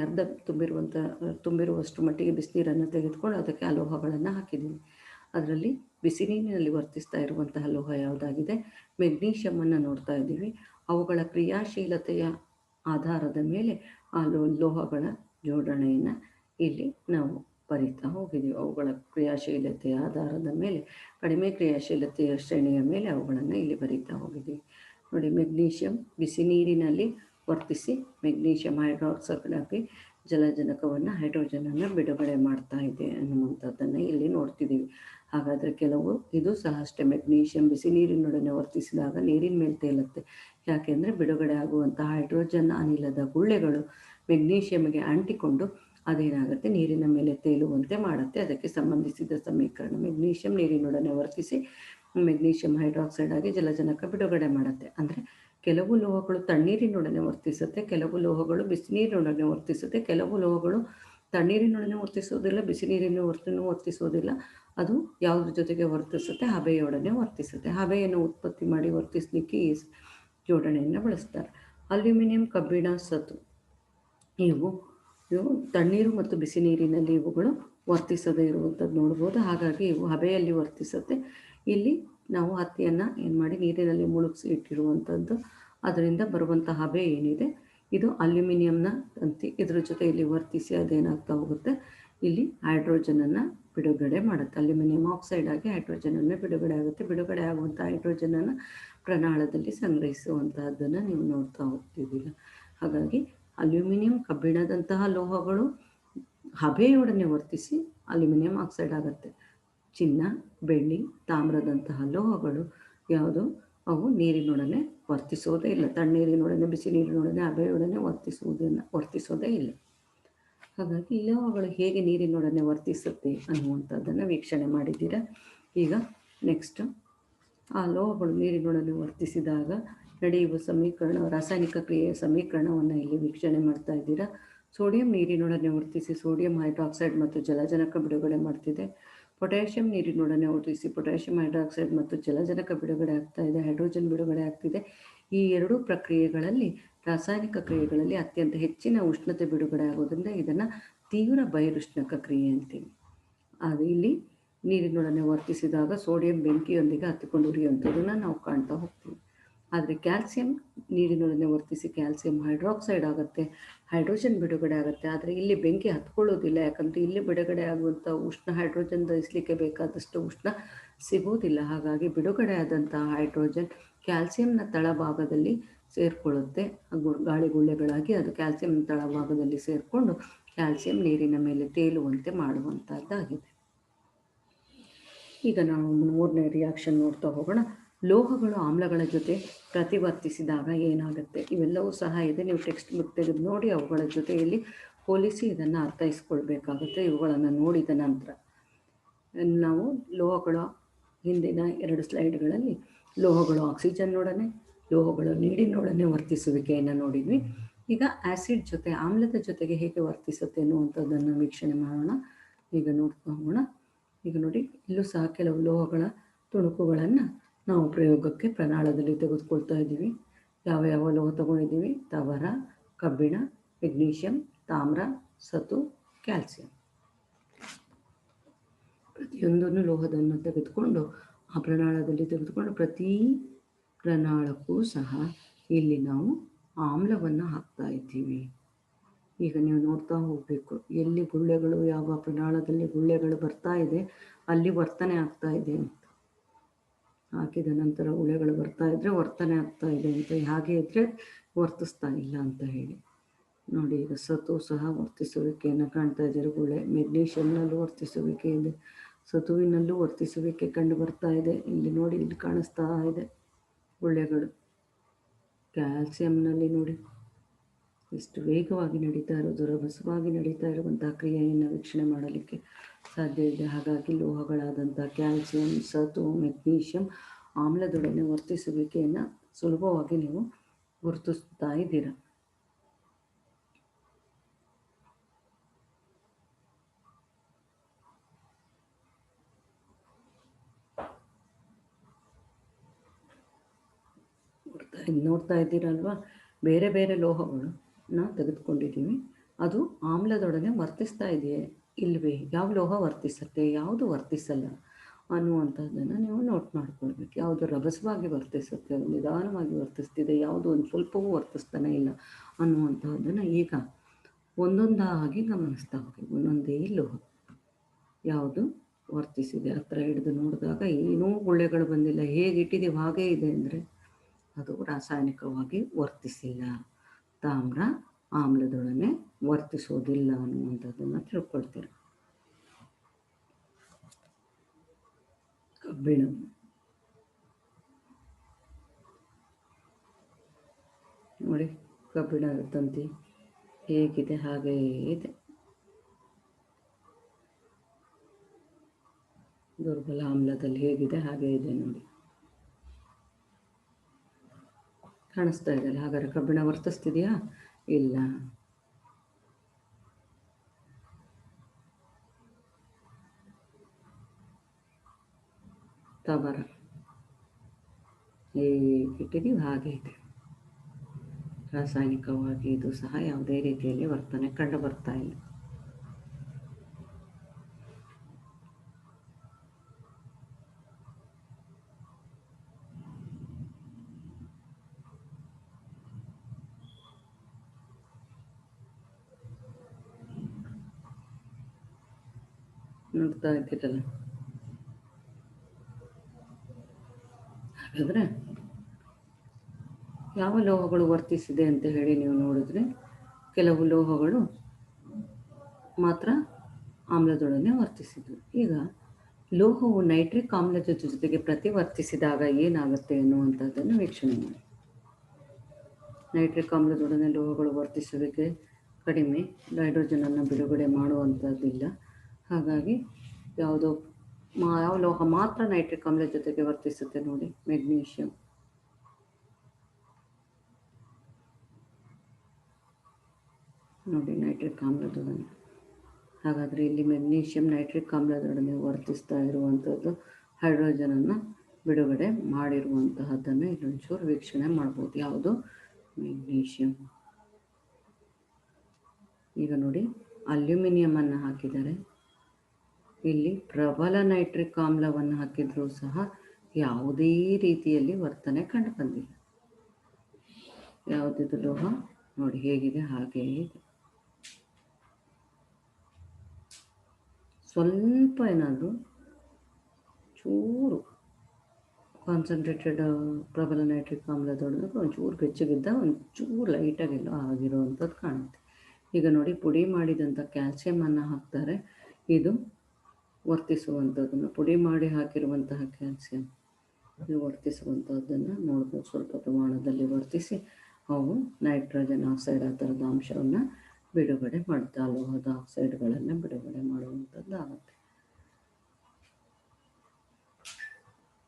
ತುಂಬಿರುವಷ್ಟು ಮಟ್ಟಿಗೆ ಬಿಸಿನೀರನ್ನು ತೆಗೆದುಕೊಂಡು ಅದಕ್ಕೆ ಆ ಲೋಹಗಳನ್ನು ಹಾಕಿದ್ದೀವಿ. ಅದರಲ್ಲಿ ಬಿಸಿ ನೀರಿನಲ್ಲಿ ವರ್ತಿಸ್ತಾ ಇರುವಂತಹ ಲೋಹ ಯಾವುದಾಗಿದೆ, ಮೆಗ್ನೀಷಿಯಮನ್ನು ನೋಡ್ತಾ ಇದ್ದೀವಿ. ಅವುಗಳ ಕ್ರಿಯಾಶೀಲತೆಯ ಆಧಾರದ ಮೇಲೆ ಆ ಲೋಹಗಳ ಜೋಡಣೆಯನ್ನು ಇಲ್ಲಿ ನಾವು ಬರಿತಾ ಹೋಗಿದ್ದೀವಿ. ಅವುಗಳ ಕ್ರಿಯಾಶೀಲತೆಯ ಆಧಾರದ ಮೇಲೆ, ಕಡಿಮೆ ಕ್ರಿಯಾಶೀಲತೆಯ ಶ್ರೇಣಿಯ ಮೇಲೆ ಅವುಗಳನ್ನು ಇಲ್ಲಿ ಬರಿತಾ ಹೋಗಿದ್ದೀವಿ ನೋಡಿ. ಮೆಗ್ನೀಷಿಯಂ ಬಿಸಿ ನೀರಿನಲ್ಲಿ ವರ್ತಿಸಿ ಮೆಗ್ನೀಷಿಯಂ ಹೈಡ್ರಾಕ್ಸೈಡ್ ಆಗಿ ಜಲಜನಕವನ್ನು ಹೈಡ್ರೋಜನನ್ನು ಬಿಡುಗಡೆ ಮಾಡ್ತಾ ಇದೆ ಅನ್ನುವಂಥದ್ದನ್ನು ಇಲ್ಲಿ ನೋಡ್ತಿದ್ದೀವಿ. ಹಾಗಾದರೆ ಇದು ಸಹ ಅಷ್ಟೇ, ಮೆಗ್ನೀಷಿಯಂ ಬಿಸಿ ನೀರಿನೊಡನೆ ವರ್ತಿಸಿದಾಗ ನೀರಿನ ಮೇಲೆ ತೇಲುತ್ತೆ. ಯಾಕೆಂದರೆ ಬಿಡುಗಡೆ ಆಗುವಂಥ ಹೈಡ್ರೋಜನ್ ಅನಿಲದ ಗುಳ್ಳೆಗಳು ಮೆಗ್ನೀಷಿಯಂಗೆ ಅಂಟಿಕೊಂಡು ಅದೇನಾಗುತ್ತೆ, ನೀರಿನ ಮೇಲೆ ತೇಲುವಂತೆ ಮಾಡುತ್ತೆ. ಅದಕ್ಕೆ ಸಂಬಂಧಿಸಿದ ಸಮೀಕರಣ ಮೆಗ್ನೀಷಿಯಂ ನೀರಿನೊಡನೆ ವರ್ತಿಸಿ ಮೆಗ್ನೀಷಿಯಂ ಹೈಡ್ರಾಕ್ಸೈಡ್ ಆಗಿ ಜಲಜನಕ ಬಿಡುಗಡೆ ಮಾಡುತ್ತೆ. ಅಂದರೆ ಕೆಲವು ಲೋಹಗಳು ತಣ್ಣೀರಿನೊಡನೆ ವರ್ತಿಸುತ್ತೆ, ಕೆಲವು ಲೋಹಗಳು ಬಿಸಿನೀರಿನೊಡನೆ ವರ್ತಿಸುತ್ತೆ, ಕೆಲವು ಲೋಹಗಳು ತಣ್ಣೀರಿನೊಡನೆ ವರ್ತಿಸೋದಿಲ್ಲ, ಬಿಸಿ ನೀರಿನ ವರ್ತಿಸೋದಿಲ್ಲ. ಅದು ಯಾವುದ್ರ ಜೊತೆಗೆ ವರ್ತಿಸುತ್ತೆ, ಹಬೆಯೊಡನೆ ವರ್ತಿಸುತ್ತೆ. ಹಬೆಯನ್ನು ಉತ್ಪತ್ತಿ ಮಾಡಿ ವರ್ತಿಸಲಿಕ್ಕೆ ಈ ಜೋಡಣೆಯನ್ನು ಬಳಸ್ತಾರೆ. ಅಲ್ಯೂಮಿನಿಯಂ, ಕಬ್ಬಿಣ, ಸತು ಇವು ಇವು ತಣ್ಣೀರು ಮತ್ತು ಬಿಸಿ ನೀರಿನಲ್ಲಿ ಇವುಗಳು ವರ್ತಿಸದೇ ಇರುವಂಥದ್ದು ನೋಡ್ಬೋದು. ಹಾಗಾಗಿ ಇವು ಹಬೆಯಲ್ಲಿ ವರ್ತಿಸುತ್ತೆ. ಇಲ್ಲಿ ನಾವು ಹತ್ತಿಯನ್ನು ಏನು ಮಾಡಿ ನೀರಿನಲ್ಲಿ ಮುಳುಗಿಸಿ ಇಟ್ಟಿರುವಂಥದ್ದು, ಅದರಿಂದ ಬರುವಂಥ ಹಬೆ ಏನಿದೆ ಇದು ಅಲ್ಯೂಮಿನಿಯಂನ ತಂತಿ. ಇದ್ರ ಜೊತೆ ಇಲ್ಲಿ ವರ್ತಿಸಿ ಅದೇನಾಗ್ತಾ ಹೋಗುತ್ತೆ, ಇಲ್ಲಿ ಹೈಡ್ರೋಜನನ್ನು ಬಿಡುಗಡೆ ಮಾಡುತ್ತೆ. ಅಲ್ಯೂಮಿನಿಯಂ ಆಕ್ಸೈಡ್ ಆಗಿ ಹೈಡ್ರೋಜನನ್ನು ಬಿಡುಗಡೆ ಆಗುತ್ತೆ. ಬಿಡುಗಡೆ ಆಗುವಂಥ ಹೈಡ್ರೋಜನನ್ನು ಪ್ರಣಾಳದಲ್ಲಿ ಸಂಗ್ರಹಿಸುವಂತಹದ್ದನ್ನು ನೀವು ನೋಡ್ತಾ ಹೋಗ್ತಿದ್ದೀರ. ಹಾಗಾಗಿ ಅಲ್ಯೂಮಿನಿಯಂ, ಕಬ್ಬಿಣದಂತಹ ಲೋಹಗಳು ಹಬೆಯೊಡನೆ ವರ್ತಿಸಿ ಅಲ್ಯೂಮಿನಿಯಂ ಆಕ್ಸೈಡ್ ಆಗುತ್ತೆ. ಚಿನ್ನ, ಬೆಳ್ಳಿ, ತಾಮ್ರದಂತಹ ಲೋಹಗಳು ಯಾವುದು, ಅವು ನೀರಿನೊಡನೆ ವರ್ತಿಸೋದೇ ಇಲ್ಲ. ತಣ್ಣೀರಿನೊಡನೆ, ಬಿಸಿ ನೀರಿನೊಡನೆ, ಹಬೆಯೊಡನೆ ವರ್ತಿಸೋದೇ ಇಲ್ಲ. ಹಾಗಾಗಿ ಲೋಹಗಳು ಹೇಗೆ ನೀರಿನೊಡನೆ ವರ್ತಿಸುತ್ತೆ ಅನ್ನುವಂಥದ್ದನ್ನು ವೀಕ್ಷಣೆ ಮಾಡಿದ್ದೀರ. ಈಗ ನೆಕ್ಸ್ಟ್, ಆ ಲೋಹಗಳು ನೀರಿನೊಡನೆ ವರ್ತಿಸಿದಾಗ ನಡೆಯುವ ಸಮೀಕರಣ, ರಾಸಾಯನಿಕ ಕ್ರಿಯೆಯ ಸಮೀಕರಣವನ್ನು ಇಲ್ಲಿ ವೀಕ್ಷಣೆ ಮಾಡ್ತಾ ಇದ್ದೀರಾ. ಸೋಡಿಯಂ ನೀರಿನೊಡನೆ ವರ್ತಿಸಿ ಸೋಡಿಯಂ ಹೈಡ್ರಾಕ್ಸೈಡ್ ಮತ್ತು ಜಲಜನಕ ಬಿಡುಗಡೆ ಮಾಡ್ತಿದೆ. ಪೊಟ್ಯಾಷಿಯಂ ನೀರಿನೊಡನೆ ವರ್ತಿಸಿ ಪೊಟ್ಯಾಷಿಯಂ ಹೈಡ್ರಾಕ್ಸೈಡ್ ಮತ್ತು ಜಲಜನಕ ಬಿಡುಗಡೆ ಆಗ್ತಾ ಇದೆ. ಹೈಡ್ರೋಜನ್ ಬಿಡುಗಡೆ ಆಗ್ತಿದೆ. ಈ ಎರಡೂ ಪ್ರಕ್ರಿಯೆಗಳಲ್ಲಿ, ರಾಸಾಯನಿಕ ಕ್ರಿಯೆಗಳಲ್ಲಿ ಅತ್ಯಂತ ಹೆಚ್ಚಿನ ಉಷ್ಣತೆ ಬಿಡುಗಡೆ ಆಗೋದ್ರಿಂದ ಇದನ್ನು ತೀವ್ರ ಬಹಿರುಷ್ಣಕ ಕ್ರಿಯೆ ಅಂತೀವಿ. ಅದು ಇಲ್ಲಿ ನೀರಿನೊಡನೆ ವರ್ತಿಸಿದಾಗ ಸೋಡಿಯಂ ಬೆಂಕಿಯೊಂದಿಗೆ ಹತ್ತಿಕೊಂಡು ಉರಿಯುವಂಥದ್ದನ್ನು ನಾವು ಕಾಣ್ತಾ ಹೋಗ್ತೀವಿ. ಆದರೆ ಕ್ಯಾಲ್ಸಿಯಂ ನೀರಿನೊಡನೆ ವರ್ತಿಸಿ ಕ್ಯಾಲ್ಸಿಯಂ ಹೈಡ್ರಾಕ್ಸೈಡ್ ಆಗುತ್ತೆ, ಹೈಡ್ರೋಜನ್ ಬಿಡುಗಡೆ ಆಗುತ್ತೆ. ಆದರೆ ಇಲ್ಲಿ ಬೆಂಕಿ ಹತ್ಕೊಳ್ಳೋದಿಲ್ಲ, ಯಾಕಂದರೆ ಇಲ್ಲಿ ಬಿಡುಗಡೆ ಆಗುವಂಥ ಉಷ್ಣ ಹೈಡ್ರೋಜನ್ ದಹಿಸಲಿಕ್ಕೆ ಬೇಕಾದಷ್ಟು ಉಷ್ಣ ಸಿಗೋದಿಲ್ಲ. ಹಾಗಾಗಿ ಬಿಡುಗಡೆ ಆದಂಥ ಹೈಡ್ರೋಜನ್ ಕ್ಯಾಲ್ಸಿಯಂನ ತಳಭಾಗದಲ್ಲಿ ಸೇರಿಕೊಳ್ಳುತ್ತೆ. ಗಾಳಿಗುಳ್ಳೆಗಳಾಗಿ ಅದು ಕ್ಯಾಲ್ಸಿಯಂನ ತಳಭಾಗದಲ್ಲಿ ಸೇರಿಕೊಂಡು ಕ್ಯಾಲ್ಸಿಯಂ ನೀರಿನ ಮೇಲೆ ತೇಲುವಂತೆ ಮಾಡುವಂಥದ್ದಾಗಿದೆ. ಈಗ ನಾವು ಮೂರನೇ ರಿಯಾಕ್ಷನ್ ನೋಡ್ತಾ ಹೋಗೋಣ. ಲೋಹಗಳು ಆಮ್ಲಗಳ ಜೊತೆ ಪ್ರತಿವರ್ತಿಸಿದಾಗ ಏನಾಗುತ್ತೆ, ಇವೆಲ್ಲವೂ ಸಹ ಇದೆ. ನೀವು ಟೆಕ್ಸ್ಟ್ ಬುಕ್ ತೆಗೆದು ನೋಡಿ ಅವುಗಳ ಜೊತೆಯಲ್ಲಿ ಹೋಲಿಸಿ ಇದನ್ನು ಅರ್ಥೈಸ್ಕೊಳ್ಬೇಕಾಗುತ್ತೆ. ಇವುಗಳನ್ನು ನೋಡಿದ ನಂತರ ನಾವು ಲೋಹಗಳ ಹಿಂದಿನ 2 ಸ್ಲೈಡ್ಗಳಲ್ಲಿ ಲೋಹಗಳು ಆಕ್ಸಿಜನ್ನೊಡನೆ, ಲೋಹಗಳು ನೀರಿನೊಡನೆ ವರ್ತಿಸುವಿಕೆಯನ್ನು ನೋಡಿದ್ವಿ. ಈಗ ಆ್ಯಸಿಡ್ ಜೊತೆ, ಆಮ್ಲದ ಜೊತೆಗೆ ಹೇಗೆ ವರ್ತಿಸುತ್ತೆ ಅನ್ನುವಂಥದ್ದನ್ನು ವೀಕ್ಷಣೆ ಮಾಡೋಣ. ಈಗ ನೋಡ್ತಾ ಹೋಗೋಣ. ಈಗ ನೋಡಿ, ಇಲ್ಲೂ ಸಹ ಕೆಲವು ಲೋಹಗಳ ತುಣುಕುಗಳನ್ನು ನಾವು ಪ್ರಯೋಗಕ್ಕೆ ಪ್ರಣಾಳದಲ್ಲಿ ತೆಗೆದುಕೊಳ್ತಾ ಇದ್ದೀವಿ. ಯಾವ ಯಾವ ಲೋಹ ತಗೊಂಡಿದ್ದೀವಿ? ತವರ, ಕಬ್ಬಿಣ, ಮೆಗ್ನೀಷಿಯಂ, ತಾಮ್ರ, ಸತು, ಕ್ಯಾಲ್ಸಿಯಂ. ಪ್ರತಿಯೊಂದನ್ನು ಲೋಹದನ್ನು ತೆಗೆದುಕೊಂಡು ಆ ಪ್ರಣಾಳದಲ್ಲಿ ತೆಗೆದುಕೊಂಡು ಪ್ರತಿ ಪ್ರಣಾಳಕ್ಕೂ ಸಹ ಇಲ್ಲಿ ನಾವು ಆಮ್ಲವನ್ನು ಹಾಕ್ತಾ ಇದ್ದೀವಿ. ಈಗ ನೀವು ನೋಡ್ತಾ ಹೋಗಬೇಕು, ಎಲ್ಲಿ ಗುಳ್ಳೆಗಳು, ಯಾವ ಪ್ರಣಾಳದಲ್ಲಿ ಗುಳ್ಳೆಗಳು ಬರ್ತಾ ಇದೆ ಅಲ್ಲಿ ವರ್ತನೆ ಆಗ್ತಾ ಇದೆ ಅಂತ. ಹಾಕಿದ ನಂತರ ಗುಳ್ಳೆಗಳು ಬರ್ತಾ ಇದ್ದರೆ ವರ್ತನೆ ಆಗ್ತಾ ಇದೆ ಅಂತ, ಹಾಗೆ ಇದ್ದರೆ ವರ್ತಿಸ್ತಾ ಇಲ್ಲ ಅಂತ ಹೇಳಿ ನೋಡಿ. ಈಗ ಸತು ಸಹ ವರ್ತಿಸುವಿಕೆಯನ್ನು ಕಾಣ್ತಾ ಇದ್ದೀರಿ. ಗುಳ್ಳೆ ಮೆಗ್ನೀಷಿಯಂನಲ್ಲೂ ವರ್ತಿಸುವಿಕೆ ಇದೆ, ಸತುವಿನಲ್ಲೂ ವರ್ತಿಸುವಿಕೆ ಕಂಡು ಬರ್ತಾ ಇದೆ. ಇಲ್ಲಿ ನೋಡಿ, ಇಲ್ಲಿ ಕಾಣಿಸ್ತಾ ಇದೆ ಗುಳ್ಳೆಗಳು. ಕ್ಯಾಲ್ಸಿಯಂನಲ್ಲಿ ನೋಡಿ ಎಷ್ಟು ವೇಗವಾಗಿ ನಡೀತಾ ಇರೋದು, ರಭಸವಾಗಿ ನಡೀತಾ ಇರುವಂತಹ ಕ್ರಿಯೆಯನ್ನು ವೀಕ್ಷಣೆ ಮಾಡಲಿಕ್ಕೆ ಸಾಧ್ಯ ಇದೆ. ಹಾಗಾಗಿ ಲೋಹಗಳಾದಂಥ ಕ್ಯಾಲ್ಸಿಯಂ, ಸತು, ಮೆಗ್ನೀಷಿಯಂ ಆಮ್ಲದೊಡನೆ ವರ್ತಿಸುವಿಕೆಯನ್ನು ಸುಲಭವಾಗಿ ನೀವು ಗುರುತಿಸ್ತಾ ಇದ್ದೀರ. ನೋಡ್ತಾ ಇದ್ದೀರಲ್ವಾ, ಬೇರೆ ಬೇರೆ ಲೋಹಗಳನ್ನ ತೆಗೆದುಕೊಂಡಿದ್ದೀವಿ. ಅದು ಆಮ್ಲದೊಡನೆ ವರ್ತಿಸ್ತಾ ಇದೆಯೇ ಇಲ್ವೇ, ಯಾವ ಲೋಹ ವರ್ತಿಸುತ್ತೆ, ಯಾವುದು ವರ್ತಿಸಲ್ಲ ಅನ್ನುವಂಥದ್ದನ್ನು ನೀವು ನೋಟ್ ಮಾಡ್ಕೊಳ್ಬೇಕು. ಯಾವುದು ರಭಸವಾಗಿ ವರ್ತಿಸುತ್ತೆ, ನಿಧಾನವಾಗಿ ವರ್ತಿಸ್ತಿದೆ, ಯಾವುದು ಒಂದು ಸ್ವಲ್ಪವೂ ವರ್ತಿಸ್ತಾನೆ ಇಲ್ಲ ಅನ್ನುವಂಥದ್ದನ್ನು ಈಗ ಒಂದೊಂದಾಗಿ ಗಮನಿಸ್ತಾ ಹೋಗಿ. ಒಂದೊಂದೇ ಲೋಹ ಯಾವುದು ವರ್ತಿಸಿದೆ ಹತ್ತಿರ ಹಿಡಿದು ನೋಡಿದಾಗ ಏನೂ ಗುಳ್ಳೆಗಳು ಬಂದಿಲ್ಲ, ಹೇಗಿಟ್ಟಿದ್ದೀವಿ ಹಾಗೇ ಇದೆ ಅಂದರೆ ಅದು ರಾಸಾಯನಿಕವಾಗಿ ವರ್ತಿಸಿಲ್ಲ. ತಾಮ್ರ ಆಮ್ಲದೊಡನೆ ವರ್ತಿಸೋದಿಲ್ಲ ಅನ್ನುವಂಥದ್ದನ್ನು ತಿಳ್ಕೊಳ್ತೀರ. ಕಬ್ಬಿಣ ನೋಡಿ, ಕಬ್ಬಿಣದ ತಂತಿ ಹೇಗಿದೆ ಹಾಗೇ ಇದೆ. ದುರ್ಬಲ ಆಮ್ಲದಲ್ಲಿ ಹೇಗಿದೆ ಹಾಗೇ ಇದೆ ನೋಡಿ, ಕಾಣಿಸ್ತಾ ಇದೆ. ಹಾಗಾದರೆ ಕಬ್ಬಿಣ ವರ್ತಿಸ್ತಿದೆಯಾ? ಇಲ್ಲ. ತವರ ಹೇಗಿಟ್ಟಿದ್ದೀವಿ ಹಾಗೆ ಇದೆ. ರಾಸಾಯನಿಕವಾಗಿ ಇದು ಸಹ ಯಾವುದೇ ರೀತಿಯಲ್ಲಿ ವರ್ತನೆ ಕಂಡು ಬರ್ತಾ ಇಲ್ಲ. ನೋಡ್ತಾ ಇದ್ದೀರಲ್ಲ. ಹಾಗಾದರೆ ಯಾವ ಲೋಹಗಳು ವರ್ತಿಸಿದೆ ಅಂತ ಹೇಳಿ ನೀವು ನೋಡಿದ್ರೆ, ಕೆಲವು ಲೋಹಗಳು ಮಾತ್ರ ಆಮ್ಲದೊಡನೆ ವರ್ತಿಸಿದ್ವು. ಈಗ ಲೋಹವು ನೈಟ್ರಿಕ್ ಆಮ್ಲದ ಜೊತೆಗೆ ಪ್ರತಿವರ್ತಿಸಿದಾಗ ಏನಾಗುತ್ತೆ ಎನ್ನುವಂಥದ್ದನ್ನು ವೀಕ್ಷಣೆ ಮಾಡಿ. ನೈಟ್ರಿಕ್ ಆಮ್ಲದೊಡನೆ ಲೋಹಗಳು ವರ್ತಿಸುವಿಕೆ ಕಡಿಮೆ, ಹೈಡ್ರೋಜನನ್ನು ಬಿಡುಗಡೆ ಮಾಡುವಂಥದ್ದಿಲ್ಲ. ಹಾಗಾಗಿ ಯಾವ ಲೋಹ ಮಾತ್ರ ನೈಟ್ರಿಕ್ ಆಮ್ಲದ ಜೊತೆಗೆ ವರ್ತಿಸುತ್ತೆ ನೋಡಿ, ಮೆಗ್ನೀಷಿಯಂ. ನೋಡಿ, ನೈಟ್ರಿಕ್ ಆಮ್ಲದೊಡನೆ. ಹಾಗಾದರೆ ಇಲ್ಲಿ ಮೆಗ್ನೀಷಿಯಂ ನೈಟ್ರಿಕ್ ಆಮ್ಲದೊಡನೆ ವರ್ತಿಸ್ತಾ ಇರುವಂಥದ್ದು ಹೈಡ್ರೋಜನನ್ನು ಬಿಡುಗಡೆ ಮಾಡಿರುವಂತಹದ್ದನ್ನು ಇಲ್ಲೊಂಚೂರು ವೀಕ್ಷಣೆ ಮಾಡ್ಬೋದು. ಯಾವುದು? ಮೆಗ್ನೀಷಿಯಂ. ಈಗ ನೋಡಿ, ಅಲ್ಯೂಮಿನಿಯಮನ್ನು ಹಾಕಿದ್ದಾರೆ, ಇಲ್ಲಿ ಪ್ರಬಲ ನೈಟ್ರಿಕ್ ಆಮ್ಲವನ್ನು ಹಾಕಿದರೂ ಸಹ ಯಾವುದೇ ರೀತಿಯಲ್ಲಿ ವರ್ತನೆ ಕಂಡು ಬಂದಿಲ್ಲ. ಯಾವುದಿದು ಲೋಹ ನೋಡಿ ಹೇಗಿದೆ, ಹಾಗೇ ಇದೆ. ಸ್ವಲ್ಪ ಏನಾದರೂ ಚೂರು ಕಾನ್ಸಂಟ್ರೇಟೆಡ್ ಪ್ರಬಲ ನೈಟ್ರಿಕ್ ಆಮ್ಲದೊಡನೆ ಒಂಚೂರು ಬೆಚ್ಚಗಿದ್ದ ಒಂಚೂರು ಲೈಟಾಗೆಲ್ಲ ಆಗಿರುವಂಥದ್ದು ಕಾಣುತ್ತೆ. ಈಗ ನೋಡಿ, ಪುಡಿ ಮಾಡಿದಂಥ ಕ್ಯಾಲ್ಸಿಯಮನ್ನು ಹಾಕ್ತಾರೆ. ಇದು ವರ್ತಿಸುವಂಥದ್ದನ್ನು ಪುಡಿ ಮಾಡಿ ಹಾಕಿರುವಂತಹ ಕ್ಯಾಲ್ಸಿಯಂ ಇದು ವರ್ತಿಸುವಂಥದ್ದನ್ನು ನೋಡ್ಬೋದು. ಸ್ವಲ್ಪ ಪ್ರಮಾಣದಲ್ಲಿ ವರ್ತಿಸಿ ಅವು ನೈಟ್ರೋಜನ್ ಆಕ್ಸೈಡ್ ಆ ಥರದ ಅಂಶವನ್ನು ಬಿಡುಗಡೆ ಮಾಡ್ತಾ ಲೋಹದ ಆಕ್ಸೈಡ್ಗಳನ್ನು ಬಿಡುಗಡೆ ಮಾಡುವಂಥದ್ದು ಆಗುತ್ತೆ.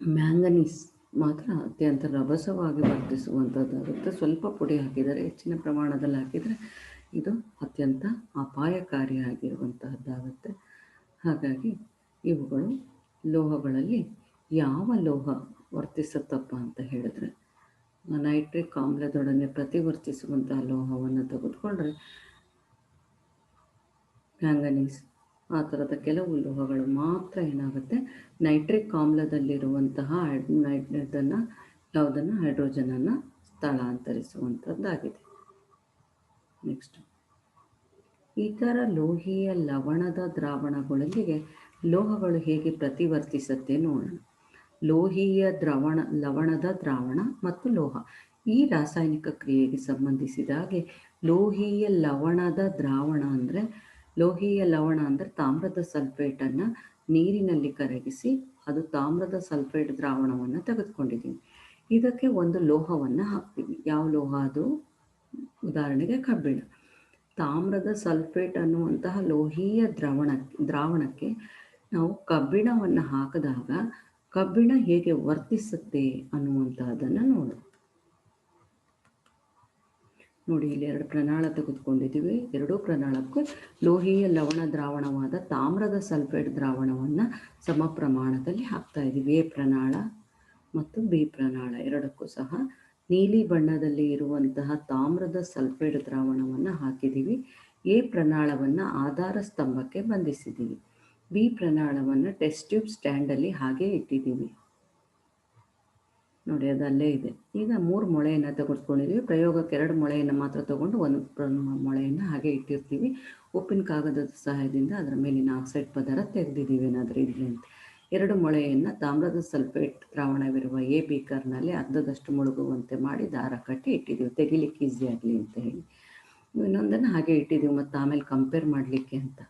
ಮ್ಯಾಂಗನೀಸ್ ಮಾತ್ರ ಅತ್ಯಂತ ರಭಸವಾಗಿ ವರ್ತಿಸುವಂಥದ್ದಾಗುತ್ತೆ. ಸ್ವಲ್ಪ ಪುಡಿ ಹಾಕಿದರೆ, ಹೆಚ್ಚಿನ ಪ್ರಮಾಣದಲ್ಲಿ ಹಾಕಿದರೆ ಇದು ಅತ್ಯಂತ ಅಪಾಯಕಾರಿಯಾಗಿರುವಂತಹದ್ದಾಗುತ್ತೆ. ಹಾಗಾಗಿ ಇವುಗಳು ಲೋಹಗಳಲ್ಲಿ ಯಾವ ಲೋಹ ವರ್ತಿಸುತ್ತಪ್ಪ ಅಂತ ಹೇಳಿದ್ರೆ, ನೈಟ್ರಿಕ್ ಆಮ್ಲದೊಡನೆ ಪ್ರತಿವರ್ತಿಸುವಂತಹ ಲೋಹವನ್ನು ತೆಗೆದುಕೊಂಡ್ರೆ ಮ್ಯಾಂಗನೀಸ್ ಆ ಥರದ ಕೆಲವು ಲೋಹಗಳು ಮಾತ್ರ ಏನಾಗುತ್ತೆ, ನೈಟ್ರಿಕ್ ಆಮ್ಲದಲ್ಲಿರುವಂತಹ ಯಾವುದನ್ನು ಹೈಡ್ರೋಜನನ್ನು ಸ್ಥಳಾಂತರಿಸುವಂಥದ್ದಾಗಿದೆ. ನೆಕ್ಸ್ಟ್, ಇತರ ಲೋಹೀಯ ಲವಣದ ದ್ರಾವಣಗಳೊಂದಿಗೆ ಲೋಹಗಳು ಹೇಗೆ ಪ್ರತಿವರ್ತಿಸುತ್ತೆ ನೋಡೋಣ. ಲೋಹೀಯ ಲವಣದ ದ್ರಾವಣ ಮತ್ತು ಲೋಹ ಈ ರಾಸಾಯನಿಕ ಕ್ರಿಯೆಗೆ ಸಂಬಂಧಿಸಿದಾಗೆ ಲೋಹೀಯ ಲವಣದ ದ್ರಾವಣ ಅಂದರೆ, ಲೋಹೀಯ ಲವಣ ಅಂದರೆ ತಾಮ್ರದ ಸಲ್ಫೇಟನ್ನು ನೀರಿನಲ್ಲಿ ಕರಗಿಸಿ ಅದು ತಾಮ್ರದ ಸಲ್ಫೇಟ್ ದ್ರಾವಣವನ್ನು ತೆಗೆದುಕೊಂಡಿದ್ದೀವಿ. ಇದಕ್ಕೆ ಒಂದು ಲೋಹವನ್ನು ಹಾಕ್ತೀವಿ. ಯಾವ ಲೋಹ ಅದು? ಉದಾಹರಣೆಗೆ ಕಬ್ಬಿಣ. ತಾಮ್ರದ ಸಲ್ಫೇಟ್ ಅನ್ನುವಂತಹ ಲೋಹೀಯ ದ್ರಾವಣಕ್ಕೆ ನಾವು ಕಬ್ಬಿಣವನ್ನು ಹಾಕಿದಾಗ ಕಬ್ಬಿಣ ಹೇಗೆ ವರ್ತಿಸುತ್ತೆ ಅನ್ನುವಂತಹದ್ದನ್ನು ನೋಡಿ. ಇಲ್ಲಿ 2 ಪ್ರನಾಳ ತೆಗೆದುಕೊಂಡಿದ್ದೀವಿ. 2 ಪ್ರನಾಳಕ್ಕೂ ಲೋಹೀಯ ಲವಣ ದ್ರಾವಣವಾದ ತಾಮ್ರದ ಸಲ್ಫೇಟ್ ದ್ರಾವಣವನ್ನು ಸಮ ಪ್ರಮಾಣದಲ್ಲಿ ಹಾಕ್ತಾ ಇದ್ದೀವಿ. ಎ ಪ್ರನಾಳ ಮತ್ತು ಬಿ ಪ್ರನಾಳ ಎರಡಕ್ಕೂ ಸಹ ನೀಲಿ ಬಣ್ಣದಲ್ಲಿ ಇರುವಂತಹ ತಾಮ್ರದ ಸಲ್ಫೇಟ್ ದ್ರಾವಣವನ್ನು ಹಾಕಿದ್ದೀವಿ. ಎ ಪ್ರನಾಳವನ್ನು ಆಧಾರ ಸ್ತಂಭಕ್ಕೆ ಬಂಧಿಸಿದ್ದೀವಿ. ಬಿ ಪ್ರನಾಳವನ್ನು ಟೆಸ್ಟ್ ಟ್ಯೂಬ್ ಸ್ಟ್ಯಾಂಡಲ್ಲಿ ಹಾಗೆ ಇಟ್ಟಿದ್ದೀವಿ. ನೋಡಿ, ಅದಲ್ಲೇ ಇದೆ. ಈಗ 3 ಮೊಳೆಯನ್ನು ತೆಗೆದುಕೊಂಡಿದ್ದೀವಿ. ಪ್ರಯೋಗಕ್ಕೆ 2 ಮೊಳೆಯನ್ನು ಮಾತ್ರ ತಗೊಂಡು 1 ಮೊಳೆಯನ್ನು ಹಾಗೆ ಇಟ್ಟಿರ್ತೀವಿ. ಉಪ್ಪಿನ ಕಾಗದದ ಸಹಾಯದಿಂದ ಅದರ ಮೇಲಿನ ಆಕ್ಸೈಡ್ ಪದರ ತೆಗೆದಿದ್ದೀವಿ ಏನಾದರೂ ಇರಲಿ ಅಂತ. 2 ಮೊಳೆಯನ್ನು ತಾಮ್ರದ ಸಲ್ಫೇಟ್ ದ್ರಾವಣವಿರುವ ಎ ಬೀಕರ್ನಲ್ಲಿ ಅರ್ಧದಷ್ಟು ಮುಳುಗುವಂತೆ ಮಾಡಿ ದಾರ ಕಟ್ಟಿ ಇಟ್ಟಿದ್ದೀವಿ, ತೆಗಿಲಿಕ್ಕೆ ಈಸಿ ಆಗಲಿ ಅಂತ ಹೇಳಿ. ಇನ್ನೊಂದನ್ನು ಹಾಗೆ ಇಟ್ಟಿದ್ದೀವಿ ಮತ್ತು ಆಮೇಲೆ ಕಂಪೇರ್ ಮಾಡಲಿಕ್ಕೆ ಅಂತ.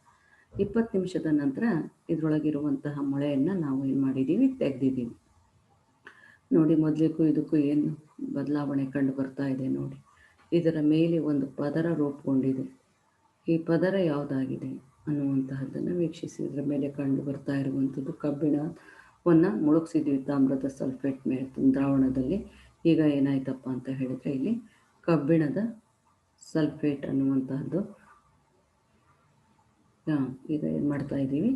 20 ನಿಮಿಷದ ನಂತರ ಇದರೊಳಗಿರುವಂತಹ ಮೊಳೆಯನ್ನು ನಾವು ಏನು ಮಾಡಿದ್ದೀವಿ, ತೆಗೆದಿದ್ದೀವಿ. ನೋಡಿ, ಮೊದಲಿಗೂ ಇದಕ್ಕೂ ಏನು ಬದಲಾವಣೆ ಕಂಡು ಬರ್ತಾ ಇದೆ ನೋಡಿ. ಇದರ ಮೇಲೆ ಒಂದು ಪದರ ರೂಪುಗೊಂಡಿದೆ. ಈ ಪದರ ಯಾವುದಾಗಿದೆ ಅನ್ನುವಂತಹದ್ದನ್ನು ವೀಕ್ಷಿಸಿ. ಇದರ ಮೇಲೆ ಕಂಡು ಬರ್ತಾ ಇರುವಂಥದ್ದು ಕಬ್ಬಿಣವನ್ನು ಮುಳುಗಿಸಿದ್ವಿ ತಾಮ್ರದ ಸಲ್ಫೇಟ್ ದ್ರಾವಣದಲ್ಲಿ. ಈಗ ಏನಾಯ್ತಪ್ಪ ಅಂತ ಹೇಳಿದರೆ, ಇಲ್ಲಿ ಕಬ್ಬಿಣದ ಸಲ್ಫೇಟ್ ಅನ್ನುವಂತಹದ್ದು ಈಗ ಏನು ಮಾಡ್ತಾ ಇದ್ದೀವಿ,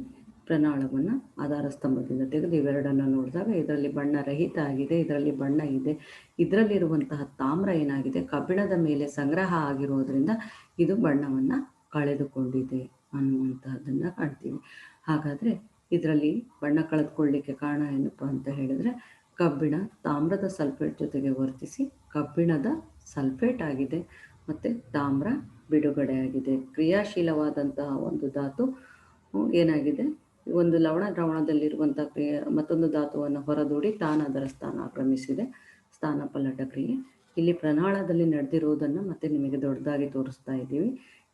ಪ್ರಣಾಳವನ್ನು ಆಧಾರ ಸ್ತಂಭದಿಂದ ತೆಗೆದು ಇವೆರಡನ್ನು ನೋಡಿದಾಗ ಇದರಲ್ಲಿ ಬಣ್ಣ ರಹಿತ ಆಗಿದೆ, ಇದರಲ್ಲಿ ಬಣ್ಣ ಇದೆ. ಇದರಲ್ಲಿರುವಂತಹ ತಾಮ್ರ ಏನಾಗಿದೆ, ಕಬ್ಬಿಣದ ಮೇಲೆ ಸಂಗ್ರಹ ಆಗಿರೋದ್ರಿಂದ ಇದು ಬಣ್ಣವನ್ನು ಕಳೆದುಕೊಂಡಿದೆ ಅನ್ನುವಂತಹದ್ದನ್ನು ಕಾಣ್ತೀವಿ. ಹಾಗಾದರೆ ಇದರಲ್ಲಿ ಬಣ್ಣ ಕಳೆದುಕೊಳ್ಳಲಿಕ್ಕೆ ಕಾರಣ ಏನಪ್ಪ ಅಂತ ಹೇಳಿದರೆ, ಕಬ್ಬಿಣ ತಾಮ್ರದ ಸಲ್ಫೇಟ್ ಜೊತೆಗೆ ವರ್ತಿಸಿ ಕಬ್ಬಿಣದ ಸಲ್ಫೇಟ್ ಆಗಿದೆ ಮತ್ತು ತಾಮ್ರ ಬಿಡುಗಡೆ ಆಗಿದೆ. ಕ್ರಿಯಾಶೀಲವಾದಂತಹ ಒಂದು ಧಾತು ಏನಾಗಿದೆ, ಒಂದು ಲವಣ ದ್ರಾವಣದಲ್ಲಿರುವಂಥ ಮತ್ತೊಂದು ಧಾತುವನ್ನು ಹೊರದೂಡಿ ತಾನು ಅದರ ಸ್ಥಾನ ಆಕ್ರಮಿಸಿದೆ, ಸ್ಥಾನ ಪಲ್ಲಟ ಕ್ರಿಯೆ. ಇಲ್ಲಿ ಪ್ರಣಾಳದಲ್ಲಿ ನಡೆದಿರುವುದನ್ನು ಮತ್ತೆ ನಿಮಗೆ ದೊಡ್ಡದಾಗಿ ತೋರಿಸ್ತಾ ಇದ್ದೀವಿ.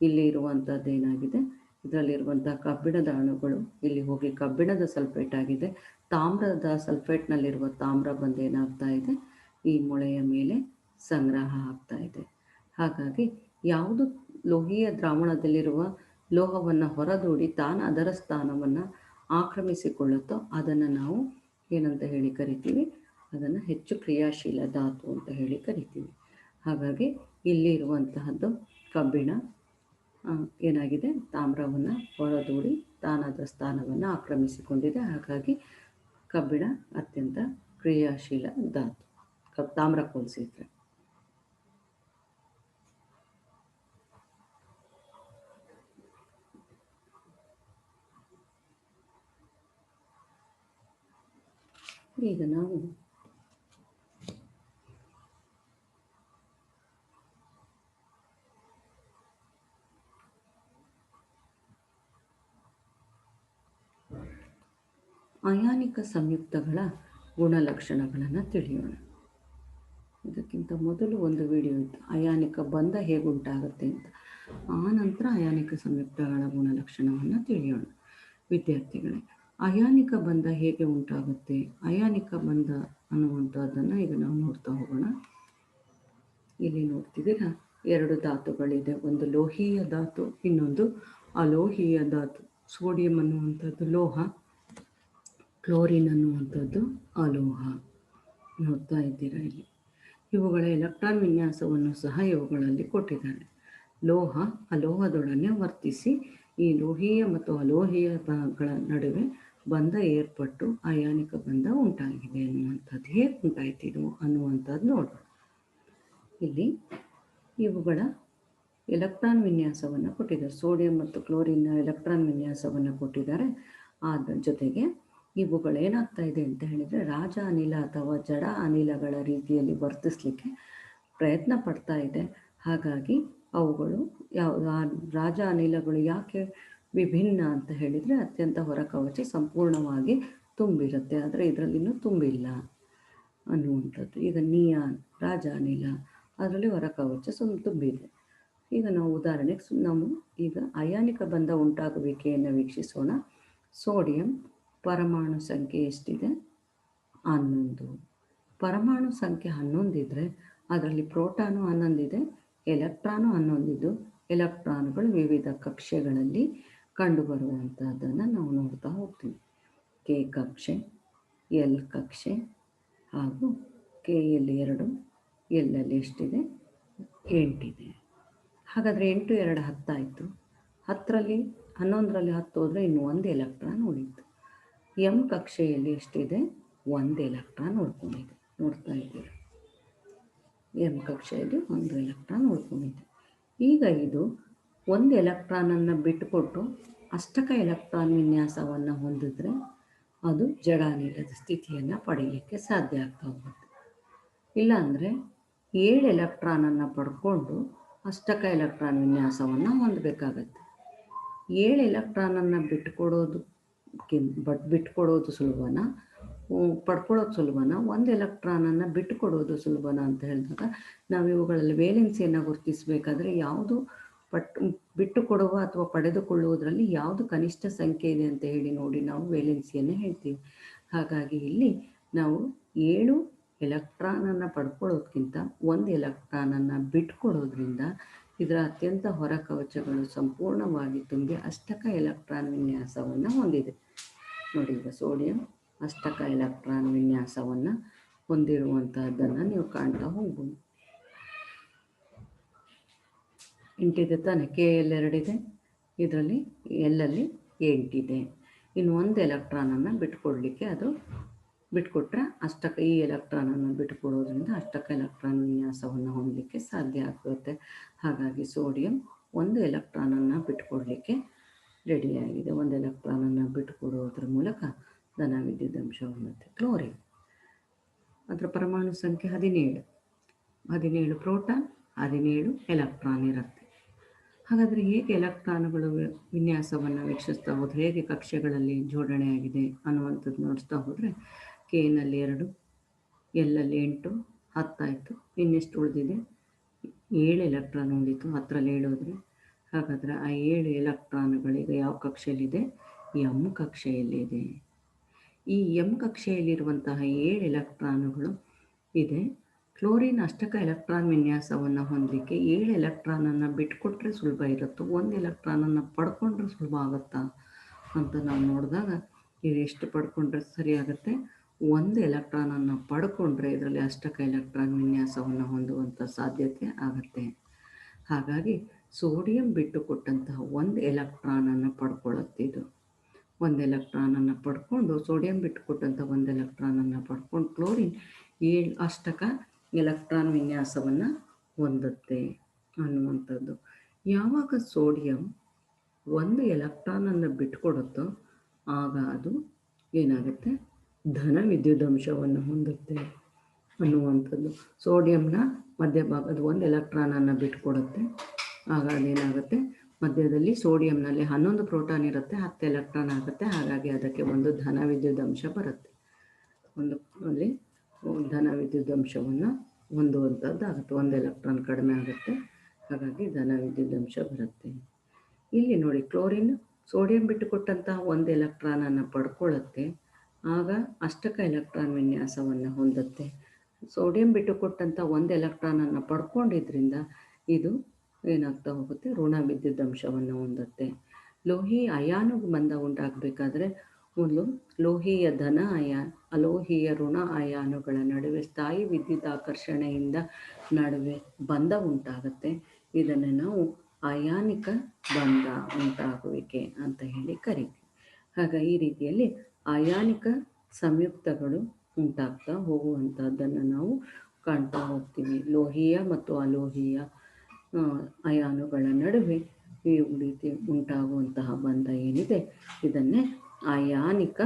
ಇಲ್ಲಿ ಇರುವಂಥದ್ದು ಏನಾಗಿದೆ, ಇದರಲ್ಲಿರುವಂಥ ಕಬ್ಬಿಣದ ಅಣುಗಳು ಇಲ್ಲಿ ಹೋಗಿ ಕಬ್ಬಿಣದ ಸಲ್ಫೇಟ್ ಆಗಿದೆ. ತಾಮ್ರದ ಸಲ್ಫೇಟ್ನಲ್ಲಿರುವ ತಾಮ್ರ ಬಂದು ಏನಾಗ್ತಾ ಇದೆ, ಈ ಮೊಳೆಯ ಮೇಲೆ ಸಂಗ್ರಹ ಆಗ್ತಾ ಇದೆ. ಹಾಗಾಗಿ ಯಾವುದು ಲೋಹೀಯ ದ್ರಾವಣದಲ್ಲಿರುವ ಲೋಹವನ್ನು ಹೊರದೂಡಿ ತಾನು ಅದರ ಸ್ಥಾನವನ್ನು ಆಕ್ರಮಿಸಿಕೊಳ್ಳುತ್ತೋ ಅದನ್ನು ನಾವು ಏನಂತ ಹೇಳಿ ಕರಿತೀವಿ, ಅದನ್ನು ಹೆಚ್ಚು ಕ್ರಿಯಾಶೀಲ ಧಾತು ಅಂತ ಹೇಳಿ ಕರಿತೀವಿ. ಹಾಗಾಗಿ ಇಲ್ಲಿ ಇರುವಂತಹದ್ದು ಕಬ್ಬಿಣ ಏನಾಗಿದೆ, ತಾಮ್ರವನ್ನು ಹೊರದೂಡಿ ತಾನಾದ ಸ್ಥಾನವನ್ನು ಆಕ್ರಮಿಸಿಕೊಂಡಿದೆ. ಹಾಗಾಗಿ ಕಬ್ಬಿಣ ಅತ್ಯಂತ ಕ್ರಿಯಾಶೀಲ ಧಾತು ತಾಮ್ರ ಹೋಲಿಸಿದ್ರೆ. ಈಗ ನಾವು ಅಯಾನಿಕ ಸಂಯುಕ್ತಗಳ ಗುಣಲಕ್ಷಣಗಳನ್ನು ತಿಳಿಯೋಣ. ಇದಕ್ಕಿಂತ ಮೊದಲು ಒಂದು ವಿಡಿಯೋ ಇತ್ತು, ಅಯಾನಿಕ ಬಂಧ ಹೇಗೆ ಉಂಟಾಗುತ್ತೆ ಅಂತ. ಆ ನಂತರ ಅಯಾನಿಕ ಸಂಯುಕ್ತಗಳ ಗುಣಲಕ್ಷಣವನ್ನು ತಿಳಿಯೋಣ. ವಿದ್ಯಾರ್ಥಿಗಳೇ, ಅಯಾನಿಕ ಬಂಧ ಹೇಗೆ ಉಂಟಾಗುತ್ತೆ, ಅಯಾನಿಕ ಬಂಧ ಅನ್ನುವಂಥದ್ದನ್ನು ಈಗ ನಾವು ನೋಡ್ತಾ ಹೋಗೋಣ. ಇಲ್ಲಿ ನೋಡ್ತಿದ್ದೀರಾ, ಎರಡು ಧಾತುಗಳಿದೆ, ಒಂದು ಲೋಹೀಯ ಧಾತು, ಇನ್ನೊಂದು ಅಲೋಹೀಯ ಧಾತು. ಸೋಡಿಯಂ ಅನ್ನುವಂಥದ್ದು ಲೋಹ, ಕ್ಲೋರಿನ್ ಅನ್ನುವಂಥದ್ದು ಅಲೋಹ. ನೋಡ್ತಾ ಇದ್ದೀರಾ ಇಲ್ಲಿ. ಇವುಗಳ ಎಲೆಕ್ಟ್ರಾನ್ ವಿನ್ಯಾಸವನ್ನು ಸಹ ಇವುಗಳಲ್ಲಿ ಕೊಟ್ಟಿದ್ದಾರೆ. ಲೋಹ ಅಲೋಹದೊಡನೆ ವರ್ತಿಸಿ ಈ ಲೋಹೀಯ ಮತ್ತು ಅಲೋಹೀಯಗಳ ನಡುವೆ ಬಂಧ ಏರ್ಪಟ್ಟು ಅಯಾನಿಕ ಬಂಧ ಉಂಟಾಗಿದೆ ಅನ್ನುವಂಥದ್ದು. ಹೇಗೆ ಉಂಟಾಯ್ತಿದು ಅನ್ನುವಂಥದ್ದು ನೋಡೋಣ. ಇಲ್ಲಿ ಇವುಗಳ ಎಲೆಕ್ಟ್ರಾನ್ ವಿನ್ಯಾಸವನ್ನು ಕೊಟ್ಟಿದ್ದಾರೆ. ಸೋಡಿಯಂ ಮತ್ತು ಕ್ಲೋರಿನ್ನ ಎಲೆಕ್ಟ್ರಾನ್ ವಿನ್ಯಾಸವನ್ನು ಕೊಟ್ಟಿದ್ದಾರೆ. ಅದರ ಜೊತೆಗೆ ಇವುಗಳೇನಾಗ್ತಾ ಇದೆ ಅಂತ ಹೇಳಿದರೆ, ರಾಜ ಅನಿಲ ಅಥವಾ ಜಡ ಅನಿಲಗಳ ರೀತಿಯಲ್ಲಿ ವರ್ತಿಸಲಿಕ್ಕೆ ಪ್ರಯತ್ನ ಪಡ್ತಾ ಇದೆ. ಹಾಗಾಗಿ ಅವುಗಳು ರಾಜ ಅನಿಲಗಳು ಯಾಕೆ ವಿಭಿನ್ನ ಅಂತ ಹೇಳಿದರೆ, ಅತ್ಯಂತ ಹೊರಕವಚ ಸಂಪೂರ್ಣವಾಗಿ ತುಂಬಿರುತ್ತೆ, ಆದರೆ ಇದರಲ್ಲಿ ಇನ್ನೂ ತುಂಬಿಲ್ಲ ಅನ್ನುವಂಥದ್ದು. ಈಗ ನಿಯಾನ್ ರಾಜ ಅನಿಲ, ಅದರಲ್ಲಿ ಹೊರಕವಚ ತುಂಬಿದೆ. ಈಗ ನಾವು ಉದಾಹರಣೆಗೆ ನಾವು ಈಗ ಅಯಾನಿಕ ಬಂಧ ಉಂಟಾಗುವಿಕೆಯನ್ನು ವೀಕ್ಷಿಸೋಣ. ಸೋಡಿಯಂ ಪರಮಾಣು ಸಂಖ್ಯೆ ಎಷ್ಟಿದೆ, 11. ಪರಮಾಣು ಸಂಖ್ಯೆ 11 ಇದ್ದರೆ ಅದರಲ್ಲಿ ಪ್ರೋಟಾನು 11 ಇದೆ, ಎಲೆಕ್ಟ್ರಾನು 11 ಇದ್ದು ಎಲೆಕ್ಟ್ರಾನುಗಳು ವಿವಿಧ ಕಕ್ಷೆಗಳಲ್ಲಿ ಕಂಡುಬರುವಂಥದ್ದನ್ನು ನಾವು ನೋಡ್ತಾ ಹೋಗ್ತೀವಿ. ಕೆ ಕಕ್ಷೆ, ಎಲ್ ಕಕ್ಷೆ ಹಾಗೂ ಕೆ ಎಲ್ಲಿ 2, ಎಲ್ಲಲ್ಲಿ ಎಷ್ಟಿದೆ, 8 ಇದೆ. ಹಾಗಾದರೆ 8 2 10 ಆಯಿತು. 10ರಲ್ಲಿ 11ರಲ್ಲಿ 10 ಹೋದರೆ ಇನ್ನು 1 ಎಲೆಕ್ಟ್ರಾನ್ ಉಳಿಯಿತು. ಎಂ ಕಕ್ಷೆಯಲ್ಲಿ ಎಷ್ಟಿದೆ, 1 ಎಲೆಕ್ಟ್ರಾನ್ ಉಳ್ಕೊಂಡಿದೆ. ನೋಡ್ತಾ ಇದ್ದೀವಿ, ಎಂ ಕಕ್ಷೆಯಲ್ಲಿ 1 ಎಲೆಕ್ಟ್ರಾನ್ ಉಳ್ಕೊಂಡಿದೆ. ಈಗ ಇದು 1 ಎಲೆಕ್ಟ್ರಾನನ್ನು ಬಿಟ್ಟುಕೊಟ್ಟು ಅಷ್ಟಕ ಎಲೆಕ್ಟ್ರಾನ್ ವಿನ್ಯಾಸವನ್ನು ಹೊಂದಿದ್ರೆ ಅದು ಜಡಾನಿಲದ ಸ್ಥಿತಿಯನ್ನು ಪಡೀಲಿಕ್ಕೆ ಸಾಧ್ಯ ಆಗ್ತಾ ಹೋಗುತ್ತೆ. ಇಲ್ಲಾಂದರೆ 7 ಎಲೆಕ್ಟ್ರಾನನ್ನು ಪಡ್ಕೊಂಡು ಅಷ್ಟಕ ಎಲೆಕ್ಟ್ರಾನ್ ವಿನ್ಯಾಸವನ್ನು ಹೊಂದಬೇಕಾಗತ್ತೆ. 7 ಎಲೆಕ್ಟ್ರಾನನ್ನು ಬಿಟ್ಟುಕೊಡೋದು ಸುಲಭನ, ಪಡ್ಕೊಳ್ಳೋದು ಸುಲಭನ, 1 ಎಲೆಕ್ಟ್ರಾನನ್ನು ಬಿಟ್ಟುಕೊಡೋದು ಸುಲಭನ ಅಂತ ಹೇಳಿದಾಗ ನಾವು ಇವುಗಳಲ್ಲಿ ವೇಲೆನ್ಸಿಯನ್ನು ಗುರುತಿಸಬೇಕಾದ್ರೆ ಯಾವುದು ಬಿಟ್ಟುಕೊಡುವ ಅಥವಾ ಪಡೆದುಕೊಳ್ಳುವುದರಲ್ಲಿ ಯಾವುದು ಕನಿಷ್ಠ ಸಂಖ್ಯೆ ಇದೆ ಅಂತ ಹೇಳಿ ನೋಡಿ ನಾವು ವೇಲೆನ್ಸಿಯನ್ನು ಹೇಳ್ತೀವಿ. ಹಾಗಾಗಿ ಇಲ್ಲಿ ನಾವು 7 ಎಲೆಕ್ಟ್ರಾನನ್ನು ಪಡ್ಕೊಳ್ಳೋದ್ಕಿಂತ 1 ಎಲೆಕ್ಟ್ರಾನನ್ನು ಬಿಟ್ಕೊಡೋದ್ರಿಂದ ಇದರ ಅತ್ಯಂತ ಹೊರ ಕವಚಗಳು ಸಂಪೂರ್ಣವಾಗಿ ತುಂಬಿ ಅಷ್ಟಕ ಎಲೆಕ್ಟ್ರಾನ್ ವಿನ್ಯಾಸವನ್ನು ಹೊಂದಿದೆ. ನೋಡಿ, ಈಗ ಸೋಡಿಯಂ ಅಷ್ಟಕ ಎಲೆಕ್ಟ್ರಾನ್ ವಿನ್ಯಾಸವನ್ನು ಹೊಂದಿರುವಂತಹದ್ದನ್ನು ನೀವು ಕಾಣ್ತಾ ಹೋಗ್ಬೋದು. 8 ಇದೆ ತಾನೆ, ಕೆ ಎಲ್ 2 ಇದೆ, ಇದರಲ್ಲಿ ಎಲ್ಲಲ್ಲಿ 8 ಇದೆ. ಇನ್ನು ಒಂದು ಎಲೆಕ್ಟ್ರಾನನ್ನು ಬಿಟ್ಕೊಡ್ಲಿಕ್ಕೆ ಅದು ಬಿಟ್ಕೊಟ್ರೆ ಅಷ್ಟಕ್ಕೆ ಈ ಎಲೆಕ್ಟ್ರಾನನ್ನು ಬಿಟ್ಕೊಡೋದ್ರಿಂದ ಅಷ್ಟಕ್ಕೆ ಎಲೆಕ್ಟ್ರಾನ್ ವಿನ್ಯಾಸವನ್ನು ಹೊಂದಲಿಕ್ಕೆ ಸಾಧ್ಯ ಆಗುತ್ತೆ. ಹಾಗಾಗಿ ಸೋಡಿಯಂ ಒಂದು ಎಲೆಕ್ಟ್ರಾನನ್ನು ಬಿಟ್ಕೊಡ್ಲಿಕ್ಕೆ ರೆಡಿಯಾಗಿದೆ. ಒಂದು ಎಲೆಕ್ಟ್ರಾನನ್ನು ಬಿಟ್ಟುಕೊಡೋದ್ರ ಮೂಲಕ ಧನ ವಿದ್ಯುತ್ ಹೊಂದುತ್ತೆ. ಕ್ಲೋರಿನ್ ಅದರ ಪರಮಾಣು ಸಂಖ್ಯೆ 17 ಪ್ರೋಟಾನ್ 17 ಎಲೆಕ್ಟ್ರಾನ್ ಇರುತ್ತೆ. ಹಾಗಾದರೆ ಹೇಗೆ ಎಲೆಕ್ಟ್ರಾನ್ಗಳು ವಿನ್ಯಾಸವನ್ನು ವೀಕ್ಷಿಸ್ತಾ ಹೋದರೆ ಹೇಗೆ ಕಕ್ಷೆಗಳಲ್ಲಿ ಜೋಡಣೆಯಾಗಿದೆ ಅನ್ನುವಂಥದ್ದು ನೋಡಿಸ್ತಾ ಹೋದರೆ ಕೆನಲ್ಲಿ 2, ಎಲ್ಲಲ್ಲಿ 8, 10 ಆಯಿತು. ಇನ್ನೆಷ್ಟು ಉಳಿದಿದೆ? 7 ಎಲೆಕ್ಟ್ರಾನ್ ಉಳಿತು 10ರಲ್ಲಿ ಹೇಳೋದ್ರೆ. ಹಾಗಾದರೆ ಆ 7 ಎಲೆಕ್ಟ್ರಾನ್ಗಳೀಗ ಯಾವ ಕಕ್ಷೆಯಲ್ಲಿದೆ? ಎಂ ಕಕ್ಷೆಯಲ್ಲಿದೆ. ಈ ಎಂ ಕಕ್ಷೆಯಲ್ಲಿರುವಂತಹ 7 ಎಲೆಕ್ಟ್ರಾನುಗಳು ಇದೆ. ಕ್ಲೋರಿನ್ ಅಷ್ಟಕ ಎಲೆಕ್ಟ್ರಾನ್ ವಿನ್ಯಾಸವನ್ನು ಹೊಂದಲಿಕ್ಕೆ 7 ಎಲೆಕ್ಟ್ರಾನನ್ನು ಬಿಟ್ಕೊಟ್ರೆ ಸುಲಭ ಇರುತ್ತೋ 1 ಎಲೆಕ್ಟ್ರಾನನ್ನು ಪಡ್ಕೊಂಡ್ರೆ ಸುಲಭ ಆಗುತ್ತಾ ಅಂತ ನಾವು ನೋಡಿದಾಗ ಇದು ಎಷ್ಟು ಪಡ್ಕೊಂಡ್ರೆ ಸರಿಯಾಗುತ್ತೆ? 1 ಎಲೆಕ್ಟ್ರಾನನ್ನು ಪಡ್ಕೊಂಡ್ರೆ ಇದರಲ್ಲಿ ಅಷ್ಟಕ ಎಲೆಕ್ಟ್ರಾನ್ ವಿನ್ಯಾಸವನ್ನು ಹೊಂದುವಂಥ ಸಾಧ್ಯತೆ ಆಗುತ್ತೆ. ಹಾಗಾಗಿ ಸೋಡಿಯಂ ಬಿಟ್ಟುಕೊಟ್ಟಂತಹ 1 ಎಲೆಕ್ಟ್ರಾನನ್ನು ಪಡ್ಕೊಳ್ಳುತ್ತೆ. ಇದು 1 ಎಲೆಕ್ಟ್ರಾನನ್ನು ಪಡ್ಕೊಂಡು ಸೋಡಿಯಂ ಬಿಟ್ಟುಕೊಟ್ಟಂಥ 1 ಎಲೆಕ್ಟ್ರಾನನ್ನು ಪಡ್ಕೊಂಡು ಕ್ಲೋರಿನ್ 7 ಅಷ್ಟಕ ಎಲೆಕ್ಟ್ರಾನ್ ವಿನ್ಯಾಸವನ್ನು ಹೊಂದುತ್ತೆ ಅನ್ನುವಂಥದ್ದು. ಯಾವಾಗ ಸೋಡಿಯಂ 1 ಎಲೆಕ್ಟ್ರಾನನ್ನು ಬಿಟ್ಕೊಡುತ್ತೋ ಆಗ ಅದು ಏನಾಗುತ್ತೆ? ಧನ ವಿದ್ಯುದಂಶವನ್ನು ಹೊಂದುತ್ತೆ ಅನ್ನುವಂಥದ್ದು. ಸೋಡಿಯಂನ ಮಧ್ಯಭಾಗದ 1 ಎಲೆಕ್ಟ್ರಾನನ್ನು ಬಿಟ್ಕೊಡುತ್ತೆ. ಆಗ ಅದೇನಾಗುತ್ತೆ? ಮಧ್ಯದಲ್ಲಿ ಸೋಡಿಯಂನಲ್ಲಿ 11 ಪ್ರೋಟಾನ್ ಇರುತ್ತೆ, 10 ಎಲೆಕ್ಟ್ರಾನ್ ಆಗುತ್ತೆ. ಹಾಗಾಗಿ ಅದಕ್ಕೆ ಒಂದು ಧನ ವಿದ್ಯುದಂಶ ಬರುತ್ತೆ. ಅಲ್ಲಿ ಧನ ವಿದ್ಯುದಂಶವನ್ನು ಹೊಂದುವಂಥದ್ದು ಆಗುತ್ತೆ. 1 ಎಲೆಕ್ಟ್ರಾನ್ ಕಡಿಮೆ ಆಗುತ್ತೆ, ಹಾಗಾಗಿ ಧನ ವಿದ್ಯುದಂಶ ಬರುತ್ತೆ. ಇಲ್ಲಿ ನೋಡಿ, ಕ್ಲೋರಿನ್ ಸೋಡಿಯಂ ಬಿಟ್ಟುಕೊಟ್ಟಂತಹ 1 ಎಲೆಕ್ಟ್ರಾನನ್ನು ಪಡ್ಕೊಳ್ಳುತ್ತೆ, ಆಗ ಅಷ್ಟಕ ಎಲೆಕ್ಟ್ರಾನ್ ವಿನ್ಯಾಸವನ್ನು ಹೊಂದುತ್ತೆ. ಸೋಡಿಯಂ ಬಿಟ್ಟುಕೊಟ್ಟಂಥ 1 ಎಲೆಕ್ಟ್ರಾನನ್ನು ಪಡ್ಕೊಂಡಿದ್ರಿಂದ ಇದು ಏನಾಗ್ತಾ ಹೋಗುತ್ತೆ? ಋಣ ವಿದ್ಯುದಂಶವನ್ನು ಹೊಂದುತ್ತೆ. ಲೋಹೀಯ ಅಯಾನು ಬಂಧ ಉಂಟಾಗಬೇಕಾದ್ರೆ ಮೊದಲು ಲೋಹೀಯ ಧನ ಅಲೋಹೀಯ ಋಣ ಅಯಾನುಗಳ ನಡುವೆ ಸ್ಥಾಯಿ ವಿದ್ಯುತ್ ಆಕರ್ಷಣೆಯಿಂದ ನಡುವೆ ಬಂಧ ಉಂಟಾಗುತ್ತೆ. ಇದನ್ನು ನಾವು ಅಯಾನಿಕ ಬಂಧ ಉಂಟಾಗುವಿಕೆ ಅಂತ ಹೇಳಿ ಕರಿತೀವಿ. ಹಾಗಾಗಿ ಈ ರೀತಿಯಲ್ಲಿ ಅಯಾನಿಕ ಸಂಯುಕ್ತಗಳು ಉಂಟಾಗ್ತಾ ಹೋಗುವಂಥದ್ದನ್ನು ನಾವು ಕಾಣ್ತಾ ಹೋಗ್ತೀವಿ. ಲೋಹೀಯ ಮತ್ತು ಅಲೋಹೀಯ ಅಯಾನುಗಳ ನಡುವೆ ಈ ರೀತಿ ಉಂಟಾಗುವಂತಹ ಬಂಧ ಏನಿದೆ ಇದನ್ನೇ ಅಯಾನಿಕ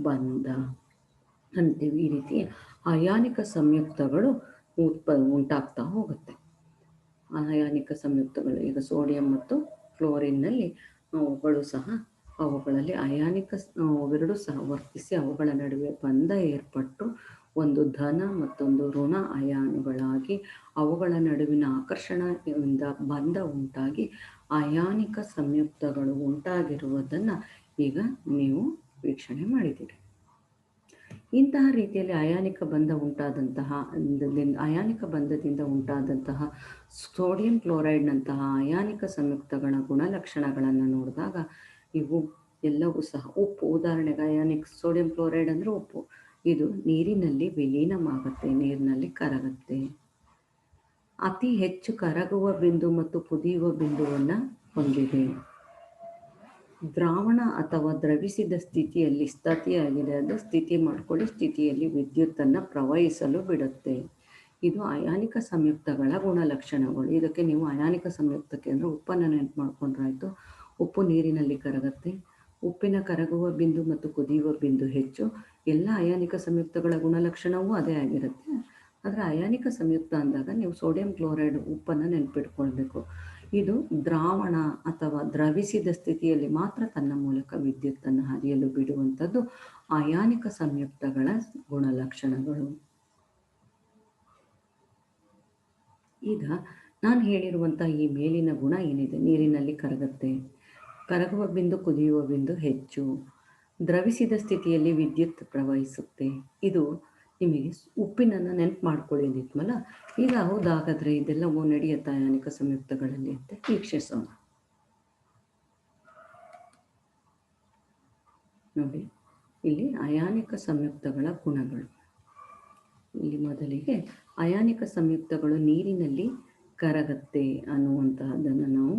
ಬಂಧ ಅಂತೀವಿ. ಈ ರೀತಿ ಅಯಾನಿಕ ಸಂಯುಕ್ತಗಳು ಉಂಟಾಗ್ತಾ ಹೋಗುತ್ತೆ. ಅಯಾನಿಕ ಸಂಯುಕ್ತಗಳು ಈಗ ಸೋಡಿಯಂ ಮತ್ತು ಕ್ಲೋರಿನ್ನಲ್ಲಿ ಅವುಗಳಲ್ಲಿ ಅಯಾನಿಕ ಅವೆರಡೂ ಸಹ ವರ್ತಿಸಿ ಅವುಗಳ ನಡುವೆ ಬಂಧ ಏರ್ಪಟ್ಟು ಒಂದು ಧನ ಮತ್ತೊಂದು ಋಣ ಅಯಾನುಗಳಾಗಿ ಅವುಗಳ ನಡುವಿನ ಆಕರ್ಷಣೆಯಿಂದ ಬಂಧ ಉಂಟಾಗಿ ಅಯಾನಿಕ ಸಂಯುಕ್ತಗಳು ಉಂಟಾಗಿರುವುದನ್ನು ಈಗ ನೀವು ವೀಕ್ಷಣೆ ಮಾಡಿದ್ದೀರಿ. ಇಂತಹ ರೀತಿಯಲ್ಲಿ ಅಯಾನಿಕ ಬಂಧದಿಂದ ಉಂಟಾದಂತಹ ಸೋಡಿಯಂ ಕ್ಲೋರೈಡ್ನಂತಹ ಅಯಾನಿಕ ಸಂಯುಕ್ತಗಳ ಗುಣಲಕ್ಷಣಗಳನ್ನು ನೋಡಿದಾಗ ಇವು ಎಲ್ಲವೂ ಸಹ ಉಪ್ಪು, ಉದಾಹರಣೆಗೆ ಅಯಾನಿಕ್ ಸೋಡಿಯಂ ಕ್ಲೋರೈಡ್ ಅಂದರೆ ಉಪ್ಪು, ಇದು ನೀರಿನಲ್ಲಿ ವಿಲೀನವಾಗುತ್ತೆ, ನೀರಿನಲ್ಲಿ ಕರಗುತ್ತೆ. ಅತಿ ಹೆಚ್ಚು ಕರಗುವ ಬಿಂದು ಮತ್ತು ಕುದಿಯುವ ಬಿಂದುವನ್ನು ಹೊಂದಿದೆ. ದ್ರಾವಣ ಅಥವಾ ದ್ರವಿಸಿದ ಸ್ಥಿತಿಯಾಗಿದೆ. ಅದು ಸ್ಥಿತಿ ಮಾಡಿಕೊಳ್ಳಿ ಸ್ಥಿತಿಯಲ್ಲಿ ವಿದ್ಯುತ್ತನ್ನು ಪ್ರವಹಿಸಲು ಬಿಡುತ್ತೆ. ಇದು ಅಯಾನಿಕ ಸಂಯುಕ್ತಗಳ ಗುಣಲಕ್ಷಣಗಳು. ಇದಕ್ಕೆ ನೀವು ಅಯಾನಿಕ ಸಂಯುಕ್ತಕ್ಕೆ ಅಂದರೆ ಉಪ್ಪನ್ನು ನೆನಪು ಮಾಡ್ಕೊಂಡ್ರಾಯ್ತು. ಉಪ್ಪು ನೀರಿನಲ್ಲಿ ಕರಗುತ್ತೆ. ಉಪ್ಪಿನ ಕರಗುವ ಬಿಂದು ಮತ್ತು ಕುದಿಯುವ ಬಿಂದು ಹೆಚ್ಚು. ಎಲ್ಲ ಅಯಾನಿಕ ಸಂಯುಕ್ತಗಳ ಗುಣಲಕ್ಷಣವೂ ಅದೇ ಆಗಿರುತ್ತೆ. ಆದರೆ ಅಯಾನಿಕ ಸಂಯುಕ್ತ ಅಂದಾಗ ನೀವು ಸೋಡಿಯಂ ಕ್ಲೋರೈಡ್ ಉಪ್ಪನ್ನು ನೆನಪಿಟ್ಕೊಳ್ಬೇಕು. ಇದು ದ್ರಾವಣ ಅಥವಾ ದ್ರವಿಸಿದ ಸ್ಥಿತಿಯಲ್ಲಿ ಮಾತ್ರ ತನ್ನ ಮೂಲಕ ವಿದ್ಯುತ್ತನ್ನು ಹರಿಯಲು ಬಿಡುವಂಥದ್ದು ಅಯಾನಿಕ ಸಂಯುಕ್ತಗಳ ಗುಣಲಕ್ಷಣಗಳು. ಈಗ ನಾನು ಹೇಳಿರುವಂಥ ಈ ಮೇಲಿನ ಗುಣ ಏನಿದೆ, ನೀರಿನಲ್ಲಿ ಕರಗುತ್ತೆ, ಕರಗುವ ಬಿಂದು ಕುದಿಯುವ ಬಿಂದು ಹೆಚ್ಚು, ದ್ರವಿಸಿದ ಸ್ಥಿತಿಯಲ್ಲಿ ವಿದ್ಯುತ್ ಪ್ರವಹಿಸುತ್ತೆ. ಇದು ನಿಮಗೆ ಉಪ್ಪಿನನ್ನು ನೆನಪು ಮಾಡ್ಕೊಳ್ಳಿದಿತ್ವಲ್ಲ. ಈಗ ಹೌದಾಗಾದರೆ ಇದೆಲ್ಲವೂ ನಡೆಯುತ್ತೆ ಅಯಾನಿಕ ಸಂಯುಕ್ತಗಳಲ್ಲಿ ಅಂತ ವೀಕ್ಷಿಸೋಣ. ನೋಡಿ, ಇಲ್ಲಿ ಅಯಾನಿಕ ಸಂಯುಕ್ತಗಳ ಗುಣಗಳು. ಇಲ್ಲಿ ಮೊದಲಿಗೆ ಅಯಾನಿಕ ಸಂಯುಕ್ತಗಳು ನೀರಿನಲ್ಲಿ ಕರಗತ್ತೆ ಅನ್ನುವಂತಹದ್ದನ್ನು ನಾವು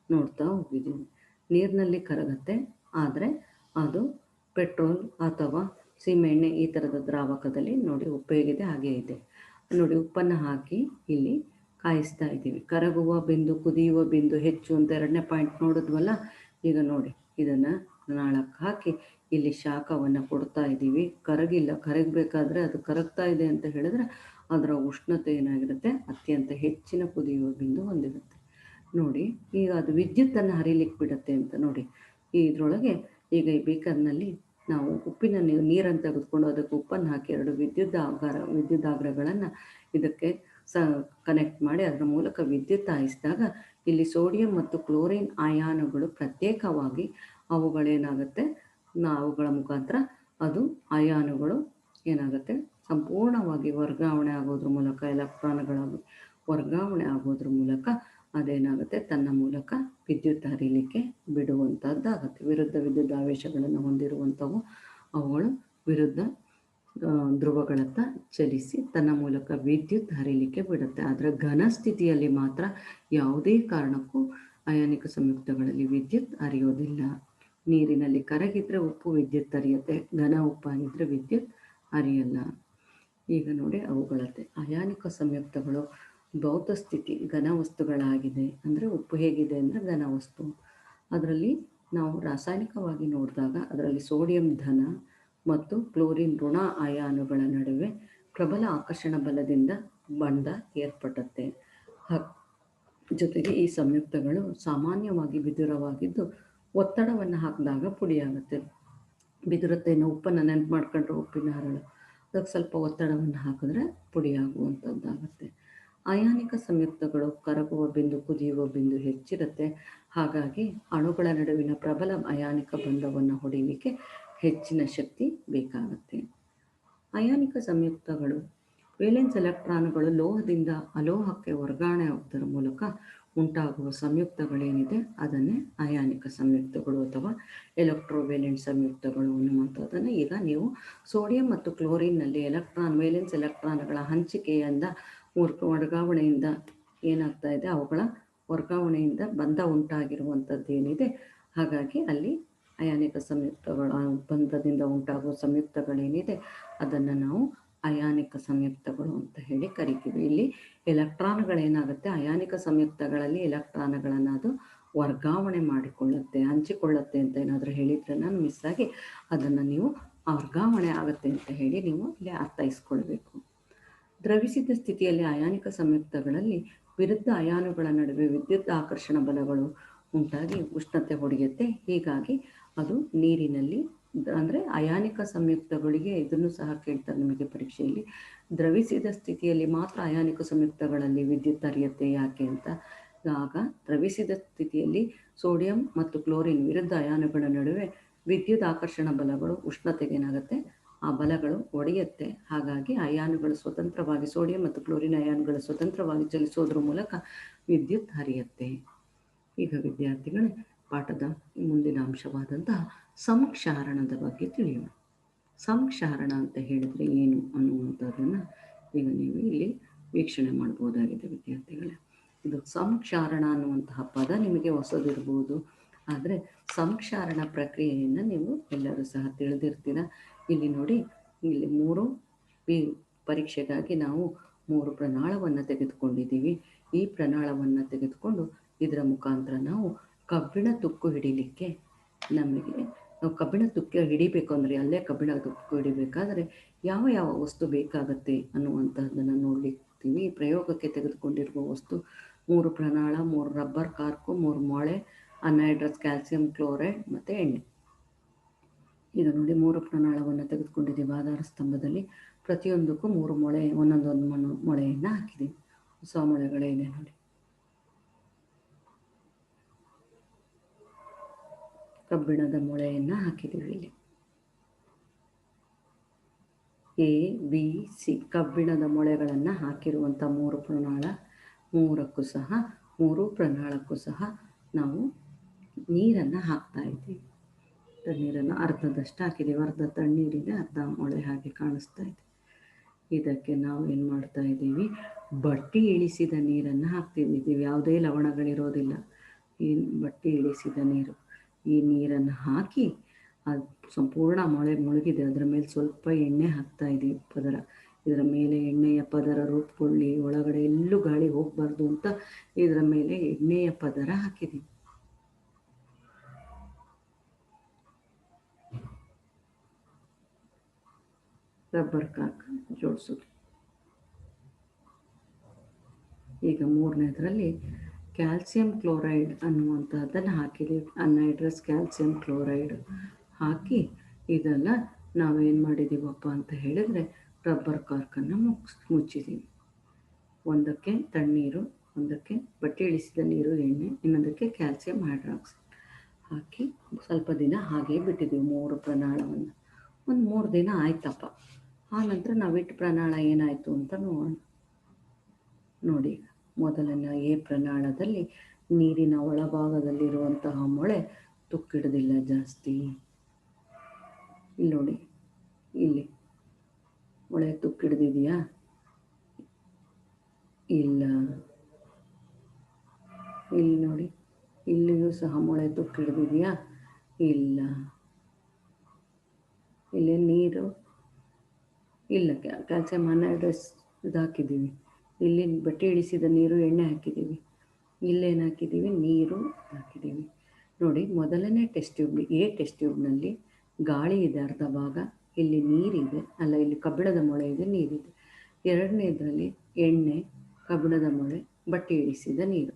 ನೋಡ್ತಾ ಹೋಗಿದ್ದೀವಿ. ನೀರಿನಲ್ಲಿ ಕರಗತ್ತೆ, ಆದರೆ ಅದು ಪೆಟ್ರೋಲ್ ಅಥವಾ ಸೀಮೆಎಣ್ಣೆ ಈ ಥರದ ದ್ರಾವಕದಲ್ಲಿ ನೋಡಿ ಉಪ್ಪು ಹೇಗಿದೆ ಹಾಗೇ ಇದೆ. ನೋಡಿ ಉಪ್ಪನ್ನು ಹಾಕಿ ಇಲ್ಲಿ ಕಾಯಿಸ್ತಾ ಇದ್ದೀವಿ. ಕರಗುವ ಬಿಂದು, ಕುದಿಯುವ ಬಿಂದು ಹೆಚ್ಚು ಅಂತ 2ನೇ ಪಾಯಿಂಟ್ ನೋಡಿದ್ವಲ್ಲ. ಈಗ ನೋಡಿ ಇದನ್ನು ನಾಳಕ್ಕೆ ಹಾಕಿ ಇಲ್ಲಿ ಶಾಖವನ್ನು ಕೊಡ್ತಾ ಇದ್ದೀವಿ. ಕರಗಿಲ್ಲ, ಕರಗಬೇಕಾದ್ರೆ ಅದು ಕರಗ್ತಾ ಇದೆ ಅಂತ ಹೇಳಿದ್ರೆ ಅದರ ಉಷ್ಣತೆ ಏನಾಗಿರುತ್ತೆ, ಅತ್ಯಂತ ಹೆಚ್ಚಿನ ಕುದಿಯುವ ಬಿಂದು ಹೊಂದಿರುತ್ತೆ. ನೋಡಿ ಈಗ ಅದು ವಿದ್ಯುತ್ತನ್ನು ಹರಿಲಿಕ್ಕೆ ಬಿಡುತ್ತೆ ಅಂತ ನೋಡಿ. ಇದರೊಳಗೆ ಈಗ ಈ ಬೇಕರ್ನಲ್ಲಿ ನಾವು ಉಪ್ಪಿನ ನೀರನ್ನು ತೆಗೆದುಕೊಂಡು ಅದಕ್ಕೆ ಉಪ್ಪನ್ನು ಹಾಕಿ 2 ವಿದ್ಯುದಾಗ್ರಗಳನ್ನು ಇದಕ್ಕೆ ಕನೆಕ್ಟ್ ಮಾಡಿ ಅದರ ಮೂಲಕ ವಿದ್ಯುತ್ ಹಾಯಿಸಿದಾಗ ಇಲ್ಲಿ ಸೋಡಿಯಂ ಮತ್ತು ಕ್ಲೋರಿನ್ ಅಯಾನುಗಳು ಪ್ರತ್ಯೇಕವಾಗಿ ಅವುಗಳೇನಾಗುತ್ತೆ, ಅವುಗಳ ಮುಖಾಂತರ ಅದು ಅಯಾನುಗಳು ಏನಾಗುತ್ತೆ ಸಂಪೂರ್ಣವಾಗಿ ವರ್ಗಾವಣೆ ಆಗೋದ್ರ ಮೂಲಕ, ಎಲೆಕ್ಟ್ರಾನ್ಗಳಾಗಿ ವರ್ಗಾವಣೆ ಆಗೋದ್ರ ಮೂಲಕ ಅದೇನಾಗುತ್ತೆ ತನ್ನ ಮೂಲಕ ವಿದ್ಯುತ್ ಹರಿಲಿಕ್ಕೆ ಬಿಡುವಂಥದ್ದಾಗುತ್ತೆ. ವಿರುದ್ಧ ವಿದ್ಯುತ್ ಆವೇಶಗಳನ್ನು ಹೊಂದಿರುವಂಥವು ಅವುಗಳು ವಿರುದ್ಧ ಧ್ರುವಗಳತ್ತ ಚಲಿಸಿ ತನ್ನ ಮೂಲಕ ವಿದ್ಯುತ್ ಹರಿಲಿಕ್ಕೆ ಬಿಡುತ್ತೆ. ಆದರೆ ಘನ ಸ್ಥಿತಿಯಲ್ಲಿ ಮಾತ್ರ ಯಾವುದೇ ಕಾರಣಕ್ಕೂ ಅಯಾನಿಕ ಸಂಯುಕ್ತಗಳಲ್ಲಿ ವಿದ್ಯುತ್ ಹರಿಯೋದಿಲ್ಲ. ನೀರಿನಲ್ಲಿ ಕರಗಿದ್ರೆ ಉಪ್ಪು ವಿದ್ಯುತ್ ಹರಿಯುತ್ತೆ, ಘನ ಉಪ್ಪಾಗಿದ್ದರೆ ವಿದ್ಯುತ್ ಹರಿಯಲ್ಲ. ಈಗ ನೋಡಿ ಅವುಗಳತ್ತೆ ಅಯಾನಿಕ ಸಂಯುಕ್ತಗಳು ಭೌತ ಸ್ಥಿತಿ ಘನ ವಸ್ತುಗಳಾಗಿದೆ. ಅಂದರೆ ಉಪ್ಪು ಹೇಗಿದೆ ಅಂದರೆ ಘನ ವಸ್ತು. ಅದರಲ್ಲಿ ನಾವು ರಾಸಾಯನಿಕವಾಗಿ ನೋಡಿದಾಗ ಅದರಲ್ಲಿ ಸೋಡಿಯಂ ಧನ ಮತ್ತು ಕ್ಲೋರಿನ್ ಋಣ ಅಯಾನುಗಳ ನಡುವೆ ಪ್ರಬಲ ಆಕರ್ಷಣ ಬಲದಿಂದ ಬಂಧ ಏರ್ಪಡುತ್ತೆ. ಜೊತೆಗೆ ಈ ಸಂಯುಕ್ತಗಳು ಸಾಮಾನ್ಯವಾಗಿ ಬಿದುರವಾಗಿದ್ದು ಒತ್ತಡವನ್ನು ಹಾಕಿದಾಗ ಪುಡಿಯಾಗುತ್ತೆ. ಬಿದುರತೆಯನ್ನು ಉಪ್ಪನ್ನು ನೆನಪು ಮಾಡ್ಕೊಂಡ್ರೆ ಉಪ್ಪಿನ ಹರಳು, ಅದಕ್ಕೆ ಸ್ವಲ್ಪ ಒತ್ತಡವನ್ನು ಹಾಕಿದ್ರೆ ಪುಡಿಯಾಗುವಂಥದ್ದಾಗುತ್ತೆ. ಅಯಾನಿಕ ಸಂಯುಕ್ತಗಳು ಕರಗುವ ಬಿಂದು, ಕುದಿಯುವ ಬಿಂದು ಹೆಚ್ಚಿರುತ್ತೆ. ಹಾಗಾಗಿ ಅಣುಗಳ ನಡುವಿನ ಪ್ರಬಲ ಅಯಾನಿಕ ಬಂಧವನ್ನು ಹೊಡಿಲಿಕ್ಕೆ ಹೆಚ್ಚಿನ ಶಕ್ತಿ ಬೇಕಾಗುತ್ತೆ. ಅಯಾನಿಕ ಸಂಯುಕ್ತಗಳು ವೇಲೆನ್ಸ್ ಎಲೆಕ್ಟ್ರಾನ್ಗಳು ಲೋಹದಿಂದ ಅಲೋಹಕ್ಕೆ ವರ್ಗಾವಣೆ ಆಗೋದರ ಮೂಲಕ ಉಂಟಾಗುವ ಸಂಯುಕ್ತಗಳೇನಿದೆ ಅದನ್ನೇ ಅಯಾನಿಕ ಸಂಯುಕ್ತಗಳು ಅಥವಾ ಎಲೆಕ್ಟ್ರೋವೇಲೆಂಟ್ ಸಂಯುಕ್ತಗಳು ಅನ್ನುವಂಥದ್ದನ್ನು ಈಗ ನೀವು ಸೋಡಿಯಂ ಮತ್ತು ಕ್ಲೋರಿನ್ನಲ್ಲಿ ವೇಲೆನ್ಸ್ ಎಲೆಕ್ಟ್ರಾನ್ಗಳ ಹಂಚಿಕೆಯಿಂದ ವರ್ಗಾವಣೆಯಿಂದ ಏನಾಗ್ತಾ ಇದೆ, ಅವುಗಳ ವರ್ಗಾವಣೆಯಿಂದ ಬಂಧ ಉಂಟಾಗಿರುವಂಥದ್ದು ಏನಿದೆ. ಹಾಗಾಗಿ ಅಲ್ಲಿ ಅಯಾನಿಕ ಸಂಯುಕ್ತಗಳ ಬಂಧದಿಂದ ಉಂಟಾಗುವ ಸಂಯುಕ್ತಗಳೇನಿದೆ ಅದನ್ನು ನಾವು ಅಯಾನಿಕ ಸಂಯುಕ್ತಗಳು ಅಂತ ಹೇಳಿ ಕರಿತೀವಿ. ಇಲ್ಲಿ ಎಲೆಕ್ಟ್ರಾನ್ಗಳೇನಾಗುತ್ತೆ, ಅಯಾನಿಕ ಸಂಯುಕ್ತಗಳಲ್ಲಿ ಎಲೆಕ್ಟ್ರಾನ್ಗಳನ್ನು ಅದು ವರ್ಗಾವಣೆ ಮಾಡಿಕೊಳ್ಳುತ್ತೆ, ಹಂಚಿಕೊಳ್ಳುತ್ತೆ ಅಂತ ಏನಾದರೂ ಹೇಳಿದರೆ ನಾನು ಮಿಸ್ ಆಗಿ ಅದನ್ನು ನೀವು ವರ್ಗಾವಣೆ ಆಗುತ್ತೆ ಅಂತ ಹೇಳಿ ನೀವು ಇಲ್ಲಿ ಅರ್ಥೈಸ್ಕೊಳ್ಬೇಕು. ದ್ರವಿಸಿದ ಸ್ಥಿತಿಯಲ್ಲಿ ಅಯಾನಿಕ ಸಂಯುಕ್ತಗಳಲ್ಲಿ ವಿರುದ್ಧ ಅಯಾನುಗಳ ನಡುವೆ ವಿದ್ಯುತ್ ಆಕರ್ಷಣ ಬಲಗಳು ಉಂಟಾಗಿ ಉಷ್ಣತೆ ಹೊಡೆಯುತ್ತೆ. ಹೀಗಾಗಿ ಅದು ನೀರಿನಲ್ಲಿ ಅಂದರೆ ಅಯಾನಿಕ ಸಂಯುಕ್ತಗಳಿಗೆ ಇದನ್ನು ಸಹ ಕೇಳ್ತಾರೆ ನಿಮಗೆ ಪರೀಕ್ಷೆಯಲ್ಲಿ. ದ್ರವಿಸಿದ ಸ್ಥಿತಿಯಲ್ಲಿ ಮಾತ್ರ ಅಯಾನಿಕ ಸಂಯುಕ್ತಗಳಲ್ಲಿ ವಿದ್ಯುತ್ ಹರಿಯುತ್ತೆ ಯಾಕೆ ಅಂತ. ಆಗ ದ್ರವಿಸಿದ ಸ್ಥಿತಿಯಲ್ಲಿ ಸೋಡಿಯಂ ಮತ್ತು ಕ್ಲೋರಿನ್ ವಿರುದ್ಧ ಅಯಾನುಗಳ ನಡುವೆ ವಿದ್ಯುತ್ ಆಕರ್ಷಣ ಬಲಗಳು ಉಷ್ಣತೆಗೇನಾಗುತ್ತೆ, ಆ ಬಲಗಳು ಒಡೆಯುತ್ತೆ. ಹಾಗಾಗಿ ಅಯಾನುಗಳು ಸ್ವತಂತ್ರವಾಗಿ ಸೋಡಿಯಂ ಮತ್ತು ಕ್ಲೋರಿನ್ ಅಯಾನುಗಳು ಸ್ವತಂತ್ರವಾಗಿ ಚಲಿಸೋದ್ರ ಮೂಲಕ ವಿದ್ಯುತ್ ಹರಿಯುತ್ತೆ. ಈಗ ವಿದ್ಯಾರ್ಥಿಗಳೇ ಪಾಠದ ಮುಂದಿನ ಅಂಶವಾದಂತಹ ಸಂಕ್ಷಾರಣದ ಬಗ್ಗೆ ತಿಳಿಯೋಣ. ಸಂಕ್ಷಾರಣ ಅಂತ ಹೇಳಿದರೆ ಏನು ಅನ್ನುವಂಥದ್ದನ್ನು ಈಗ ನೀವು ಇಲ್ಲಿ ವೀಕ್ಷಣೆ ಮಾಡ್ಬೋದಾಗಿದೆ ವಿದ್ಯಾರ್ಥಿಗಳೇ. ಇದು ಸಂಕ್ಷಾರಣ ಅನ್ನುವಂತಹ ಪದ ನಿಮಗೆ ಹೊಸದಿರ್ಬೋದು, ಆದರೆ ಸಂಕ್ಷಾರಣ ಪ್ರಕ್ರಿಯೆಯನ್ನು ನೀವು ಎಲ್ಲರೂ ಸಹ ತಿಳಿದಿರ್ತೀರ. ಇಲ್ಲಿ ನೋಡಿ, ಇಲ್ಲಿ 3 ಪರೀಕ್ಷೆಗಾಗಿ ನಾವು 3 ಪ್ರಣಾಳವನ್ನು ತೆಗೆದುಕೊಂಡಿದ್ದೀವಿ. ಈ ಪ್ರಣಾಳವನ್ನು ತೆಗೆದುಕೊಂಡು ಇದರ ಮುಖಾಂತರ ನಾವು ಕಬ್ಬಿಣ ತುಕ್ಕು ಹಿಡಿಲಿಕ್ಕೆ ನಾವು ಕಬ್ಬಿಣ ತುಕ್ಕ ಹಿಡಿಬೇಕು ಅಂದರೆ ಅಲ್ಲೇ ಕಬ್ಬಿಣ ತುಕ್ಕು ಹಿಡಿಬೇಕಾದ್ರೆ ಯಾವ ಯಾವ ವಸ್ತು ಬೇಕಾಗತ್ತೆ ಅನ್ನುವಂಥದ್ದನ್ನು ನೋಡ್ಲಿಕ್ತೀವಿ. ಈ ಪ್ರಯೋಗಕ್ಕೆ ತೆಗೆದುಕೊಂಡಿರುವ ವಸ್ತು 3 ಪ್ರಣಾಳ, 3 ರಬ್ಬರ್ ಕಾರ್ಕು, 3 ಮೊಳೆ, ಅನ್ಹೈಡ್ರಸ್ ಕ್ಯಾಲ್ಸಿಯಂ ಕ್ಲೋರೈಡ್ ಮತ್ತು ಎಣ್ಣೆ. ಈಗ ನೋಡಿ 3 ಪ್ರಣಾಳವನ್ನು ತೆಗೆದುಕೊಂಡಿದ್ದೀವಿ. ಆಧಾರ ಸ್ತಂಭದಲ್ಲಿ ಪ್ರತಿಯೊಂದಕ್ಕೂ 3 ಮೊಳೆ, ಒಂದೊಂದು ಮೊಳೆಯನ್ನು ಹಾಕಿದ್ದೀವಿ. ಹೊಸ ಮೊಳೆಗಳೇನೆ ನೋಡಿ, ಕಬ್ಬಿಣದ ಮೊಳೆಯನ್ನು ಹಾಕಿದ್ದೀವಿ. ಇಲ್ಲಿ ABC ಕಬ್ಬಿಣದ ಮೊಳೆಗಳನ್ನು ಹಾಕಿರುವಂಥ 3 ಪ್ರಣಾಳ, 3 ಪ್ರಣಾಳಕ್ಕೂ ಸಹ ನಾವು ನೀರನ್ನು ಹಾಕ್ತಾ ಇದ್ದೀವಿ. ತಣ್ಣೀರನ್ನು ಅರ್ಧದಷ್ಟು ಹಾಕಿದ್ದೀವಿ, ಅರ್ಧ ತಣ್ಣೀರಿಗೆ ಅರ್ಧ ಮೊಳೆ ಹಾಗೆ ಕಾಣಿಸ್ತಾ ಇದೆ. ಇದಕ್ಕೆ ನಾವು ಏನು ಮಾಡ್ತಾ ಇದ್ದೀವಿ, ಬಟ್ಟಿ ಇಳಿಸಿದ ನೀರನ್ನು ಹಾಕ್ತಿದ್ದೀವಿ. ಯಾವುದೇ ಲವಣಗಳಿರೋದಿಲ್ಲ, ಈ ಬಟ್ಟಿ ಇಳಿಸಿದ ನೀರು. ಈ ನೀರನ್ನು ಹಾಕಿ ಅದು ಸಂಪೂರ್ಣ ಮುಳುಗಿದೆ. ಅದರ ಮೇಲೆ ಸ್ವಲ್ಪ ಎಣ್ಣೆ ಹಾಕ್ತಾ ಇದ್ದೀವಿ ಪದರ. ಇದರ ಮೇಲೆ ಎಣ್ಣೆಯ ಪದರ ರೂಪುಗೊಳ್ಳಿ, ಒಳಗಡೆ ಎಲ್ಲೂ ಗಾಳಿ ಹೋಗಬಾರ್ದು ಅಂತ ಇದರ ಮೇಲೆ ಎಣ್ಣೆಯ ಪದರ ಹಾಕಿದ್ದೀವಿ. ರಬ್ಬರ್ ಕಾರ್ಕ್ ಜೋಡಿಸೋದು. ಈಗ ಮೂರನೇದರಲ್ಲಿ ಕ್ಯಾಲ್ಸಿಯಂ ಕ್ಲೋರೈಡ್ ಅನ್ನುವಂಥದ್ದನ್ನು ಹಾಕಿದ್ದೀವಿ. ಅನ್ಹೈಡ್ರಸ್ ಕ್ಯಾಲ್ಸಿಯಂ ಕ್ಲೋರೈಡ್ ಹಾಕಿ ಇದನ್ನು ನಾವೇನು ಮಾಡಿದ್ದೀವಪ್ಪ ಅಂತ ಹೇಳಿದರೆ ರಬ್ಬರ್ ಕಾರ್ಕನ್ನು ಮುಚ್ಚಿದ್ದೀವಿ. ಒಂದಕ್ಕೆ ತಣ್ಣೀರು, ಒಂದಕ್ಕೆ ಬಟ್ಟೆ ಇಳಿಸಿದ ನೀರು ಎಣ್ಣೆ, ಇನ್ನೊಂದಕ್ಕೆ ಕ್ಯಾಲ್ಸಿಯಂ ಹೈಡ್ರಾಕ್ಸೈಡ್ ಹಾಕಿ ಸ್ವಲ್ಪ ದಿನ ಹಾಗೇ ಬಿಟ್ಟಿದ್ದೀವಿ 3 ಪ್ರಮಾಣವನ್ನು. ಒಂದು 3 ದಿನ ಆಯ್ತಪ್ಪ. ಆನಂತರ ನಾವಿಟ್ಟು ಪ್ರಮಾಣ ಏನಾಯಿತು ಅಂತ ನೋಡೋಣ. ನೋಡಿ, ಮೊದಲನೇ ಎ ಪ್ರಮಾಣದಲ್ಲಿ ನೀರಿನ ಒಳಭಾಗದಲ್ಲಿರುವಂತಹ ಮೊಳೆ ತುಕ್ಕಿಡೋದಿಲ್ಲ ಜಾಸ್ತಿ. ಇಲ್ಲಿ ನೋಡಿ, ಇಲ್ಲಿ ಮೊಳೆ ತುಕ್ಕಿಡ್ದಿದೆಯಾ? ಇಲ್ಲ. ಇಲ್ಲಿ ನೋಡಿ, ಇಲ್ಲಿಯೂ ಸಹ ಮೊಳೆ ತುಕ್ಕಿಡ್ದಿದೆಯಾ? ಇಲ್ಲ. ಇಲ್ಲಿ ನೀರು ಇಲ್ಲ, ಕ್ಯಾಲ್ಸಿಯಂ ಅನ್ಹೈಡ್ರಸ್ ಇದು ಹಾಕಿದ್ದೀವಿ. ಇಲ್ಲಿ ಬಟ್ಟೆ ಇಳಿಸಿದ ನೀರು ಎಣ್ಣೆ ಹಾಕಿದ್ದೀವಿ. ಇಲ್ಲೇನು ಹಾಕಿದ್ದೀವಿ? ನೀರು ಹಾಕಿದ್ದೀವಿ. ನೋಡಿ, ಮೊದಲನೇ ಟೆಸ್ಟ್ ಟ್ಯೂಬ್ ಟೆಸ್ಟ್ ಟ್ಯೂಬ್ನಲ್ಲಿ ಗಾಳಿ ಇದೆ ಅರ್ಧ ಭಾಗ, ಇಲ್ಲಿ ನೀರಿದೆ, ಅಲ್ಲ ಇಲ್ಲಿ ಕಬ್ಬಿಣದ ಮೊಳೆ ಇದೆ, ನೀರಿದೆ. ಎರಡನೇದರಲ್ಲಿ ಎಣ್ಣೆ, ಕಬ್ಬಿಣದ ಮೊಳೆ, ಬಟ್ಟೆ ಇಳಿಸಿದ ನೀರು.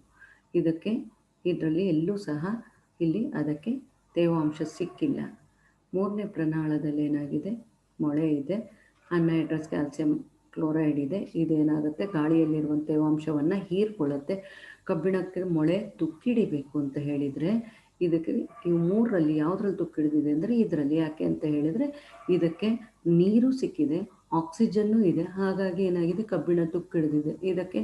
ಇದರಲ್ಲಿ ಎಲ್ಲೂ ಸಹ ಇಲ್ಲಿ ಅದಕ್ಕೆ ತೇವಾಂಶ ಸಿಕ್ಕಿಲ್ಲ. ಮೂರನೇ ಪ್ರಮಾಣದಲ್ಲಿ ಏನಾಗಿದೆ? ಮೊಳೆ ಇದೆ, ಅನ್ಹೈಡ್ರಸ್ ಕ್ಯಾಲ್ಸಿಯಂ ಕ್ಲೋರೈಡ್ ಇದೆ. ಇದೇನಾಗುತ್ತೆ? ಗಾಳಿಯಲ್ಲಿರುವಂಥ ತೇವಾಂಶವನ್ನು ಹೀರ್ಕೊಳ್ಳುತ್ತೆ. ಕಬ್ಬಿಣಕ್ಕೆ ಮೊಳೆ ತುಕ್ಕಿಡಿಬೇಕು ಅಂತ ಹೇಳಿದರೆ ಇದಕ್ಕೆ ಇವು ಮೂರರಲ್ಲಿ ಯಾವುದ್ರಲ್ಲಿ ತುಕ್ಕಿಡಿದಿದೆ ಅಂದರೆ ಇದರಲ್ಲಿ. ಯಾಕೆ ಅಂತ ಹೇಳಿದರೆ ಇದಕ್ಕೆ ನೀರು ಸಿಕ್ಕಿದೆ, ಆಕ್ಸಿಜನ್ನು ಇದೆ. ಹಾಗಾಗಿ ಏನಾಗಿದೆ? ಕಬ್ಬಿಣ ತುಕ್ಕಿಡಿದಿದೆ. ಇದಕ್ಕೆ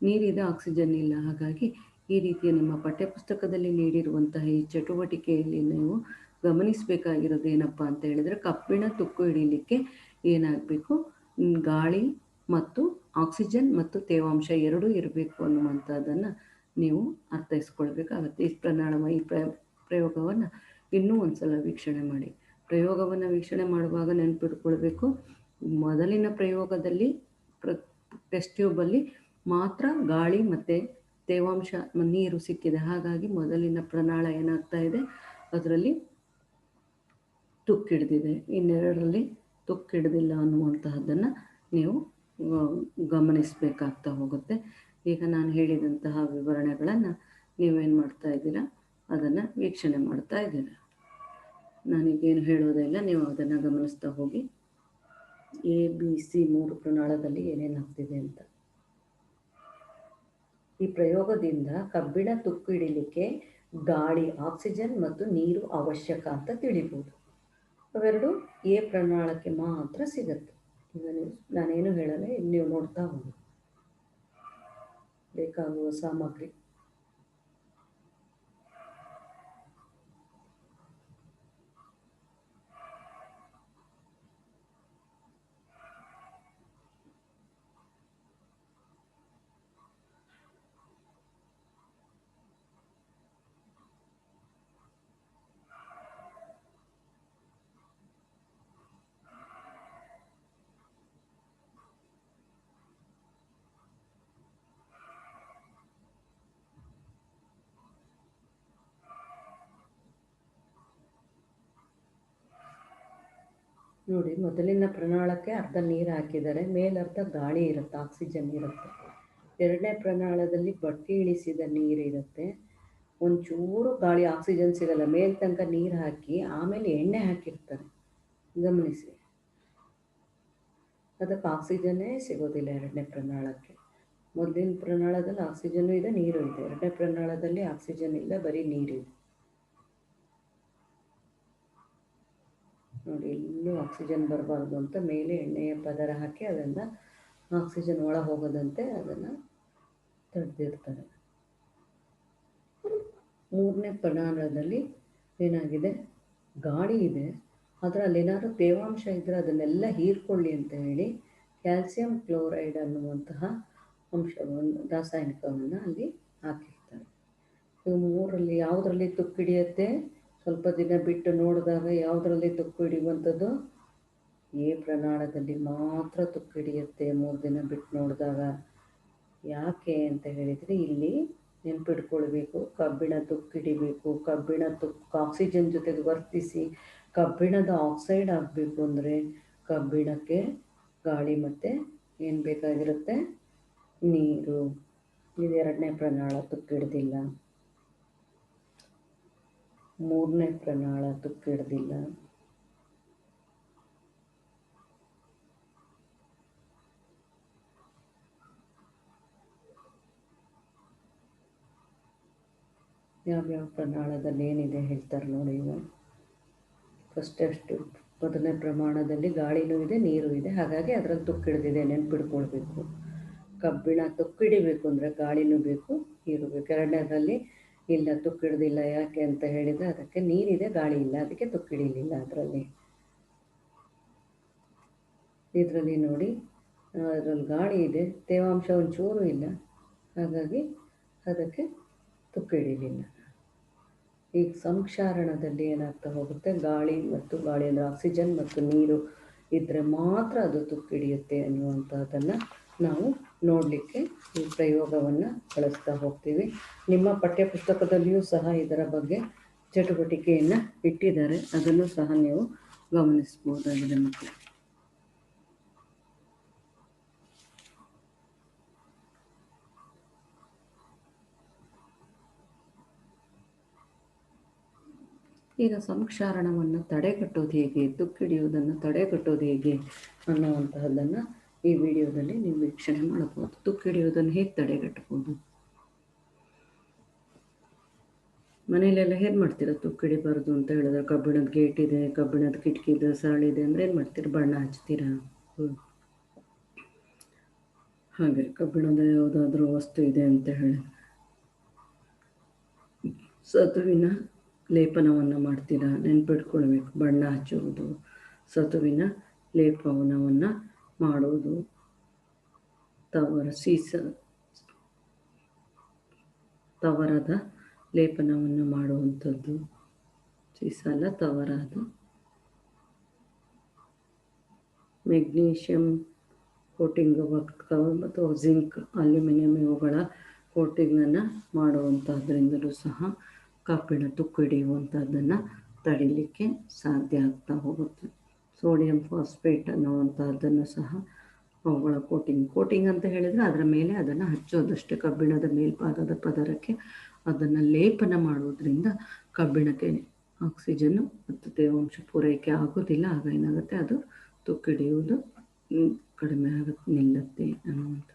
ನೀರಿದೆ, ಆಕ್ಸಿಜನ್ ಇಲ್ಲ. ಹಾಗಾಗಿ ಈ ರೀತಿಯ ನಿಮ್ಮ ಪಠ್ಯಪುಸ್ತಕದಲ್ಲಿ ನೀಡಿರುವಂತಹ ಈ ಚಟುವಟಿಕೆಯಲ್ಲಿ ನೀವು ಗಮನಿಸಬೇಕಾಗಿರೋದು ಏನಪ್ಪ ಅಂತ ಹೇಳಿದರೆ, ಕಬ್ಬಿಣ ತುಕ್ಕು ಹಿಡೀಲಿಕ್ಕೆ ಏನಾಗಬೇಕು? ಗಾಳಿ ಮತ್ತು ಆಕ್ಸಿಜನ್ ಮತ್ತು ತೇವಾಂಶ ಎರಡೂ ಇರಬೇಕು ಅನ್ನುವಂಥದ್ದನ್ನು ನೀವು ಅರ್ಥೈಸ್ಕೊಳ್ಬೇಕಾಗತ್ತೆ. ಈ ಪ್ರಯೋಗವನ್ನು ಇನ್ನೂ ಒಂದು ಸಲ ವೀಕ್ಷಣೆ ಮಾಡಿ. ಪ್ರಯೋಗವನ್ನು ವೀಕ್ಷಣೆ ಮಾಡುವಾಗ ನೆನಪಿಟ್ಕೊಳ್ಬೇಕು, ಮೊದಲಿನ ಪ್ರಯೋಗದಲ್ಲಿ ಟೆಸ್ಟ್ ಟ್ಯೂಬಲ್ಲಿ ಮಾತ್ರ ಗಾಳಿ ಮತ್ತು ತೇವಾಂಶ ನೀರು ಸಿಕ್ಕಿದೆ. ಹಾಗಾಗಿ ಮೊದಲಿನ ಪ್ರಮಾಣ ಏನಾಗ್ತಾ ಇದೆ? ಅದರಲ್ಲಿ ತುಕ್ಕಿಡ್ದಿದೆ. ಇನ್ನೆರಡರಲ್ಲಿ ತುಕ್ಕಿಡ್ದಿಲ್ಲ ಅನ್ನುವಂತಹದ್ದನ್ನು ನೀವು ಗಮನಿಸಬೇಕಾಗ್ತಾ ಹೋಗುತ್ತೆ. ಈಗ ನಾನು ಹೇಳಿದಂತಹ ವಿವರಣೆಗಳನ್ನು ನೀವೇನು ಮಾಡ್ತಾ ಇದ್ದೀರಾ? ಅದನ್ನು ವೀಕ್ಷಣೆ ಮಾಡ್ತಾ ಇದ್ದೀರಾ. ನಾನೀಗೇನು ಹೇಳೋದೇ ಇಲ್ಲ, ನೀವು ಅದನ್ನು ಗಮನಿಸ್ತಾ ಹೋಗಿ. ABC 3 ಪ್ರಮಾಣದಲ್ಲಿ ಏನೇನಾಗ್ತಿದೆ ಅಂತ. ಈ ಪ್ರಯೋಗದಿಂದ ಕಬ್ಬಿಣ ತುಕ್ಕು ಹಿಡಿಲಿಕ್ಕೆ ಗಾಳಿ, ಆಕ್ಸಿಜನ್ ಮತ್ತು ನೀರು ಅವಶ್ಯಕ ಅಂತ ತಿಳಿಬೋದು. ಅವೆರಡು ಎ ಪ್ರಮಾಣಕ್ಕೆ ಮಾತ್ರ ಸಿಗತ್ತೆ. ಈಗ ನಾನೇನು ಹೇಳಲ್ಲ, ನೀವು ನೋಡ್ತಾ ಹೋಗಿ. ಬೇಕಾಗುವ ಸಾಮಗ್ರಿ: ನೋಡಿ, ಮೊದಲಿನ ಪ್ರಮಾಣಕ್ಕೆ ಅರ್ಧ ನೀರು ಹಾಕಿದ್ದಾರೆ, ಮೇಲರ್ಧ ಗಾಳಿ ಇರುತ್ತೆ, ಆಕ್ಸಿಜನ್ ಇರುತ್ತೆ. ಎರಡನೇ ಪ್ರಮಾಣದಲ್ಲಿ ಬಟ್ಟಿ ಇಳಿಸಿದ ನೀರು ಇರುತ್ತೆ, ಒಂಚೂರು ಗಾಳಿ ಆಕ್ಸಿಜನ್ ಸಿಗಲ್ಲ. ಮೇಲ್ ತನಕ ನೀರು ಹಾಕಿ ಆಮೇಲೆ ಎಣ್ಣೆ ಹಾಕಿರ್ತಾರೆ, ಗಮನಿಸಿ. ಅದಕ್ಕೆ ಆಕ್ಸಿಜನ್ನೇ ಸಿಗೋದಿಲ್ಲ ಎರಡನೇ ಪ್ರಮಾಣಕ್ಕೆ. ಮೊದಲಿನ ಪ್ರಮಾಣದಲ್ಲಿ ಆಕ್ಸಿಜನ್ನು ಇದೆ, ನೀರು ಇದೆ. ಎರಡನೇ ಪ್ರಮಾಣದಲ್ಲಿ ಆಕ್ಸಿಜನ್ ಇಲ್ಲ, ಬರೀ ನೀರಿದೆ. ನೋಡಿ, ಇನ್ನೂ ಆಕ್ಸಿಜನ್ ಬರಬಾರ್ದು ಅಂತ ಮೇಲೆ ಎಣ್ಣೆಯ ಪದರ ಹಾಕಿ ಅದನ್ನು ಆಕ್ಸಿಜನ್ ಒಳ ಹೋಗದಂತೆ ಅದನ್ನು ತಡೆದಿರ್ತಾರೆ. ಮೂರನೇ ಪ್ರಮಾಣದಲ್ಲಿ ಏನಾಗಿದೆ? ಗಾಳಿ ಇದೆ, ಅದರಲ್ಲಿ ಏನಾದರೂ ತೇವಾಂಶ ಇದ್ದರೆ ಅದನ್ನೆಲ್ಲ ಹೀರ್ಕೊಳ್ಳಿ ಅಂತ ಹೇಳಿ ಕ್ಯಾಲ್ಸಿಯಂ ಕ್ಲೋರೈಡ್ ಅನ್ನುವಂತಹ ಅಂಶವನ್ನು, ರಾಸಾಯನಿಕವನ್ನು ಅಲ್ಲಿ ಹಾಕಿರ್ತಾರೆ. ಇವು ಮೂರರಲ್ಲಿ ಯಾವುದರಲ್ಲಿ ತುಕ್ಕಿಡಿಯುತ್ತೆ? ಸ್ವಲ್ಪ ದಿನ ಬಿಟ್ಟು ನೋಡಿದಾಗ ಯಾವುದರಲ್ಲಿ ತುಕ್ಕು ಹಿಡಿಯುವಂಥದ್ದು ಎ ಪ್ರಮಾಣದಲ್ಲಿ ಮಾತ್ರ ತುಕ್ಕು ಹಿಡಿಯುತ್ತೆ 3 ದಿನ ಬಿಟ್ಟು ನೋಡಿದಾಗ. ಯಾಕೆ ಅಂತ ಹೇಳಿದರೆ ಇಲ್ಲಿ ನೆನ್ಪಿಟ್ಕೊಳ್ಬೇಕು, ಕಬ್ಬಿಣ ತುಕ್ಕು ಹಿಡಿಬೇಕು. ಕಬ್ಬಿಣ ತುಕ್ಕು ಆಕ್ಸಿಜನ್ ಜೊತೆಗೆ ವರ್ತಿಸಿ ಕಬ್ಬಿಣದ ಆಕ್ಸೈಡ್ ಆಗಬೇಕು ಅಂದರೆ ಕಬ್ಬಿಣಕ್ಕೆ ಗಾಳಿ ಮತ್ತು ಏನು ಬೇಕಾಗಿರುತ್ತೆ, ನೀರು. ಇದು 2ನೇ ಪ್ರಮಾಣ ತುಕ್ಕು ಹಿಡ್ದಿಲ್ಲ. 3ನೇ ಪ್ರಮಾಣ ತುಕ್ಕು ಹಿಡ್ದಿಲ್ಲ. ಯಾವ್ಯಾವ ಪ್ರಮಾಣದಲ್ಲಿ ಏನಿದೆ ಹೇಳ್ತಾರೆ ನೋಡಿ. ಈಗ ಫಸ್ಟ್ ಅಷ್ಟು 1ನೇ ಪ್ರಮಾಣದಲ್ಲಿ ಗಾಳಿನೂ ಇದೆ, ನೀರು ಇದೆ, ಹಾಗಾಗಿ ಅದರಲ್ಲಿ ತುಕ್ಕು ಹಿಡಿದಿದೆ, ನೆನ್ಪಿಡ್ಕೊಳ್ಬೇಕು. ಕಬ್ಬಿಣ ತುಕ್ಕು ಹಿಡಿಬೇಕು ಅಂದರೆ ಗಾಳಿನೂ ಬೇಕು, ನೀರು ಬೇಕು. 2ನೇದರಲ್ಲಿ ಇಲ್ಲ, ತುಕ್ಕು ಹಿಡ್ದಿಲ್ಲ. ಯಾಕೆ ಅಂತ ಹೇಳಿದರೆ ಅದಕ್ಕೆ ನೀರಿದೆ, ಗಾಳಿ ಇಲ್ಲ, ಅದಕ್ಕೆ ತುಕ್ಕು ಹಿಡಿಲಿಲ್ಲ. ಅದರಲ್ಲಿ ಇದರಲ್ಲಿ ನೋಡಿ, ಅದರಲ್ಲಿ ಗಾಳಿ ಇದೆ, ತೇವಾಂಶ ಒಂಚೂರು ಇಲ್ಲ, ಹಾಗಾಗಿ ಅದಕ್ಕೆ ತುಕ್ಕು ಹಿಡಿಲಿಲ್ಲ. ಈಗ ಸಂಕ್ಷಾರಣದಲ್ಲಿ ಏನಾಗ್ತಾ ಹೋಗುತ್ತೆ, ಗಾಳಿ ಮತ್ತು ಗಾಳಿ ಅಂದರೆ ಆಕ್ಸಿಜನ್ ಮತ್ತು ನೀರು ಇದ್ದರೆ ಮಾತ್ರ ಅದು ತುಕ್ಕು ಹಿಡಿಯುತ್ತೆ ಅನ್ನುವಂಥದ್ದನ್ನು ನಾವು ನೋಡಲಿಕ್ಕೆ ಈ ಪ್ರಯೋಗವನ್ನು ಬಳಸ್ತಾ ಹೋಗ್ತೀವಿ. ನಿಮ್ಮ ಪಠ್ಯಪುಸ್ತಕದಲ್ಲಿಯೂ ಸಹ ಇದರ ಬಗ್ಗೆ ಚಟುವಟಿಕೆಯನ್ನು ಇಟ್ಟಿದ್ದಾರೆ, ಅದನ್ನು ಸಹ ನೀವು ಗಮನಿಸ್ಬೋದಾಗಿದೆ ಮಕ್ಕಳು. ಈಗ ಸಂಕ್ಷಾರಣವನ್ನು ತಡೆಗಟ್ಟೋದು ಹೇಗೆ, ತುಕ್ಕು ಹಿಡಿಯುವುದನ್ನು ತಡೆಗಟ್ಟೋದು ಹೇಗೆ ಅನ್ನುವಂತಹದ್ದನ್ನು ಈ ವಿಡಿಯೋದಲ್ಲಿ ನೀವು ವೀಕ್ಷಣೆ ಮಾಡಬಹುದು. ತುಕ್ಕು ಹಿಡಿಯುವುದನ್ನು ಹೇಗೆ ತಡೆಗಟ್ಟಬಹುದು? ಮನೆಯಲ್ಲೆಲ್ಲ ಹೇಗೆ ಮಾಡ್ತೀರಾ ತುಕ್ಕು ಹಿಡಿಬಾರ್ದು ಅಂತ ಹೇಳಿದ್ರೆ? ಕಬ್ಬಿಣದ ಗೇಟ್ ಇದೆ, ಕಬ್ಬಿಣದ ಕಿಟಕಿ ಇದೆ, ಸರಳಿದೆ ಅಂದರೆ ಏನು ಮಾಡ್ತೀರಾ? ಬಣ್ಣ ಹಚ್ತೀರಾ? ಹಾಗೆ ಕಬ್ಬಿಣದ ಯಾವುದಾದ್ರೂ ವಸ್ತು ಇದೆ ಅಂತ ಹೇಳಿ ಸತುವಿನ ಲೇಪನವನ್ನು ಮಾಡ್ತೀರಾ? ನೆನ್ಪಿಟ್ಕೊಳ್ಬೇಕು. ಬಣ್ಣ ಹಚ್ಚುವುದು, ಸತುವಿನ ಲೇಪನವನ್ನು ಮಾಡುವುದು, ತವರದ ಲೇಪನವನ್ನು ಮಾಡುವಂಥದ್ದು. ಸೀಸ ಅಲ್ಲ, ತವರ. ಅದು ಮೆಗ್ನೀಷಿಯಂ ಕೋಟಿಂಗ್ ಮತ್ತು ಜಿಂಕ್, ಅಲ್ಯೂಮಿನಿಯಂ ಇವುಗಳ ಕೋಟಿಂಗನ್ನು ಮಾಡುವಂಥದ್ರಿಂದಲೂ ಸಹ ಕಬ್ಬಿಣ ತುಕ್ಕು ಹಿಡಿಯುವಂಥದ್ದನ್ನು ತಡಿಲಿಕ್ಕೆ ಸಾಧ್ಯ ಆಗ್ತಾ ಹೋಗುತ್ತೆ. ಸೋಡಿಯಂ ಫಾಸ್ಫೇಟ್ ಅನ್ನುವಂಥದ್ದನ್ನು ಸಹ ಅವುಗಳ ಕೋಟಿಂಗ್ ಅಂತ ಹೇಳಿದರೆ ಅದರ ಮೇಲೆ ಅದನ್ನು ಹಚ್ಚೋದಷ್ಟೇ. ಕಬ್ಬಿಣದ ಮೇಲ್ಭಾಗದ ಪದರಕ್ಕೆ ಅದನ್ನು ಲೇಪನ ಮಾಡುವುದರಿಂದ ಕಬ್ಬಿಣಕ್ಕೆ ಆಕ್ಸಿಜನ್ನು ಮತ್ತು ತೇವಾಂಶ ಪೂರೈಕೆ ಆಗೋದಿಲ್ಲ. ಆಗ ಏನಾಗುತ್ತೆ, ಅದು ತುಕ್ಕು ಹಿಡಿಯುವುದು ಕಡಿಮೆ ಆಗುತ್ತೆ, ನಿಲ್ಲುತ್ತೆ ಅನ್ನುವಂಥದ್ದು.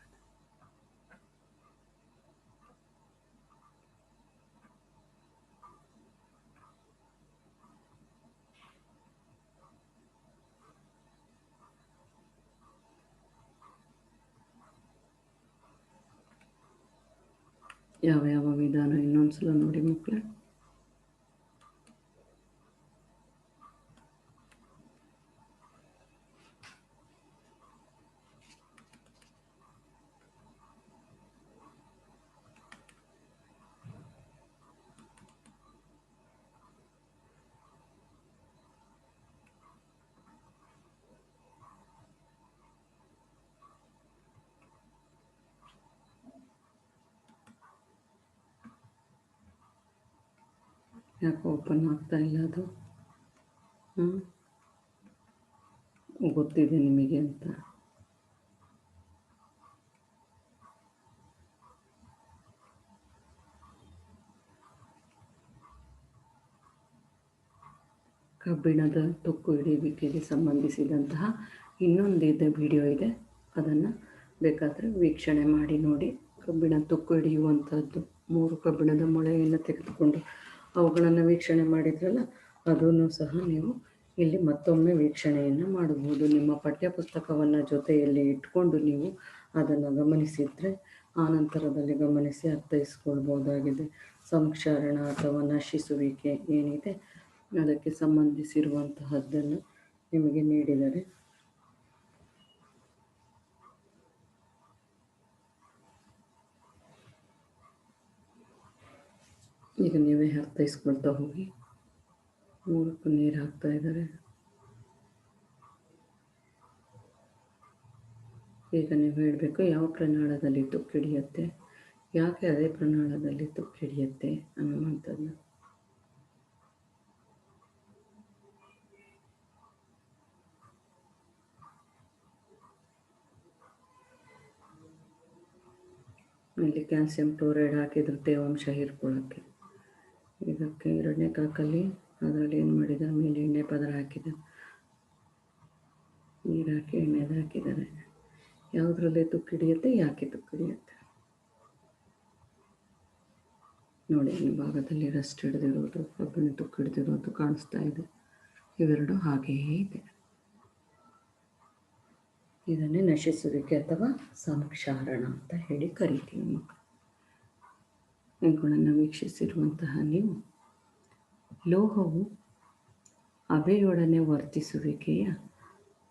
ಯಾವ ವಿಧಾನ ಇನ್ನೊಂದ್ಸಲ ನೋಡಿ ಮಕ್ಕಳೇ. ಯಾಕೆ ಓಪನ್ ಆಗ್ತಾ ಇಲ್ಲ ಅದು? ಗೊತ್ತಿದೆ ನಿಮಗೆ ಅಂತ. ಕಬ್ಬಿಣದ ತುಕ್ಕು ಹಿಡಿಯುವಿಕೆಗೆ ಸಂಬಂಧಿಸಿದಂತಹ ಇನ್ನೊಂದು ವಿಡಿಯೋ ಇದೆ, ಅದನ್ನು ಬೇಕಾದರೆ ವೀಕ್ಷಣೆ ಮಾಡಿ ನೋಡಿ. ಕಬ್ಬಿಣ ತುಕ್ಕು ಹಿಡಿಯುವಂಥದ್ದು 3 ಕಬ್ಬಿಣದ ಮೊಳೆಯನ್ನು ತೆಗೆದುಕೊಂಡು ಅವುಗಳನ್ನು ವೀಕ್ಷಣೆ ಮಾಡಿದ್ರಲ್ಲ, ಅದನ್ನು ಸಹ ನೀವು ಇಲ್ಲಿ ಮತ್ತೊಮ್ಮೆ ವೀಕ್ಷಣೆಯನ್ನು ಮಾಡಬಹುದು. ನಿಮ್ಮ ಪಠ್ಯಪುಸ್ತಕವನ್ನು ಜೊತೆಯಲ್ಲಿ ಇಟ್ಕೊಂಡು ನೀವು ಅದನ್ನು ಗಮನಿಸಿದರೆ ಆನಂತರದಲ್ಲಿ ಗಮನಿಸಿ ಅರ್ಥೈಸ್ಕೊಳ್ಬೋದಾಗಿದೆ. ಸಂಕ್ಷಾರಣ ಅಥವಾ ನಶಿಸುವಿಕೆ ಏನಿದೆ ಅದಕ್ಕೆ ಸಂಬಂಧಿಸಿರುವಂತಹದ್ದನ್ನು ನಿಮಗೆ ನೀಡಿದರೆ ಈಗ ನೀವೇ ಅರ್ಥೈಸ್ಕೊಳ್ತಾ ಹೋಗಿ. ಮೂರಕ್ಕೂ ನೀರು ಹಾಕ್ತಾ ಇದ್ದಾರೆ. ಈಗ ನೀವು ಹೇಳಬೇಕು ಯಾವ ಪ್ರಮಾಣದಲ್ಲಿ ತುಕ್ಕಿಡಿಯುತ್ತೆ, ಯಾಕೆ ಅದೇ ಪ್ರಮಾಣದಲ್ಲಿ ತುಕ್ಕಿಡಿಯುತ್ತೆ ಅನ್ನುವಂಥದ್ದು. ಇಲ್ಲಿ ಕ್ಯಾಲ್ಸಿಯಂ ಕ್ಲೋರೈಡ್ ಹಾಕಿದ್ರು ತೇವಾಂಶ ಹೀರ್ಕೊಳ್ಳೋಕ್ಕೆ. ಇದಕ್ಕೆ 2ನೇ ಕಾಕಲ್ಲಿ ಅದರಲ್ಲಿ ಏನು ಮಾಡಿದ್ದಾರೆ, ಮೇಲೆ ಎಣ್ಣೆ ಪದರ ಹಾಕಿದ್ದಾರೆ, ನೀರು ಹಾಕಿ ಎಣ್ಣೆದು ಹಾಕಿದ್ದಾರೆ. ಯಾವುದರಲ್ಲಿ ತುಕ್ಕಿಡಿಯುತ್ತೆ, ಯಾಕೆ ತುಕ್ಕಿಡಿಯುತ್ತೆ ನೋಡಿ. ಈ ಭಾಗದಲ್ಲಿ ರಸ್ಟ್ ಹಿಡಿದಿರೋದು, ಕಬ್ಬಿಣ ತುಕ್ಕಿಡಿದಿರೋದು ಕಾಣಿಸ್ತಾ ಇದೆ. ಇವೆರಡು ಹಾಗೆಯೇ ಇದೆ. ಇದನ್ನೇ ನಶಿಸುವಿಕೆ ಅಥವಾ ಸಂಕ್ಷಾರಣ ಅಂತ ಹೇಳಿ ಕರಿತೀವಿ ಮಕ್ಕಳು. ಇವುಗಳನ್ನು ವೀಕ್ಷಿಸಿರುವಂತಹ ನೀವು ಲೋಹವು ಹಬೆಯೊಡನೆ ವರ್ತಿಸುವಿಕೆಯ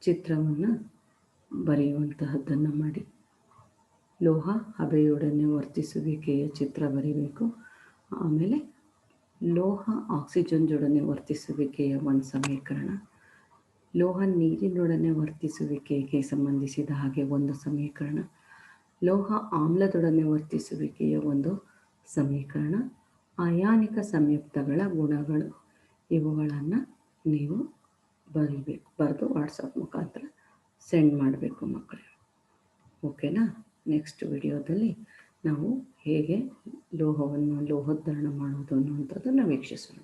ಚಿತ್ರವನ್ನು ಬರೆಯುವಂತಹದ್ದನ್ನು ಮಾಡಿ. ಲೋಹ ಹಬೆಯೊಡನೆ ವರ್ತಿಸುವಿಕೆಯ ಚಿತ್ರ ಬರೀಬೇಕು. ಆಮೇಲೆ ಲೋಹ ಆಕ್ಸಿಜನ್ ಜೊಡನೆ ವರ್ತಿಸುವಿಕೆಯ ಒಂದು ಸಮೀಕರಣ, ಲೋಹ ನೀರಿನೊಡನೆ ವರ್ತಿಸುವಿಕೆಗೆ ಸಂಬಂಧಿಸಿದ ಹಾಗೆ ಒಂದು ಸಮೀಕರಣ, ಲೋಹ ಆಮ್ಲದೊಡನೆ ವರ್ತಿಸುವಿಕೆಯ ಒಂದು ಸಮೀಕರಣ, ಅಯಾನಿಕ ಸಂಯುಕ್ತಗಳ ಗುಣಗಳು, ಇವುಗಳನ್ನು ನೀವು ಬರೀಬೇಕು. ಬರೆದು ವಾಟ್ಸಪ್ ಮುಖಾಂತರ ಸೆಂಡ್ ಮಾಡಬೇಕು ಮಕ್ಕಳೇ. ಓಕೆನಾ? ನೆಕ್ಸ್ಟ್ ವಿಡಿಯೋದಲ್ಲಿ ನಾವು ಹೇಗೆ ಲೋಹೋದ್ಧರಣ ಮಾಡೋದು ಅನ್ನುವಂಥದ್ದನ್ನು ವೀಕ್ಷಿಸೋಣ.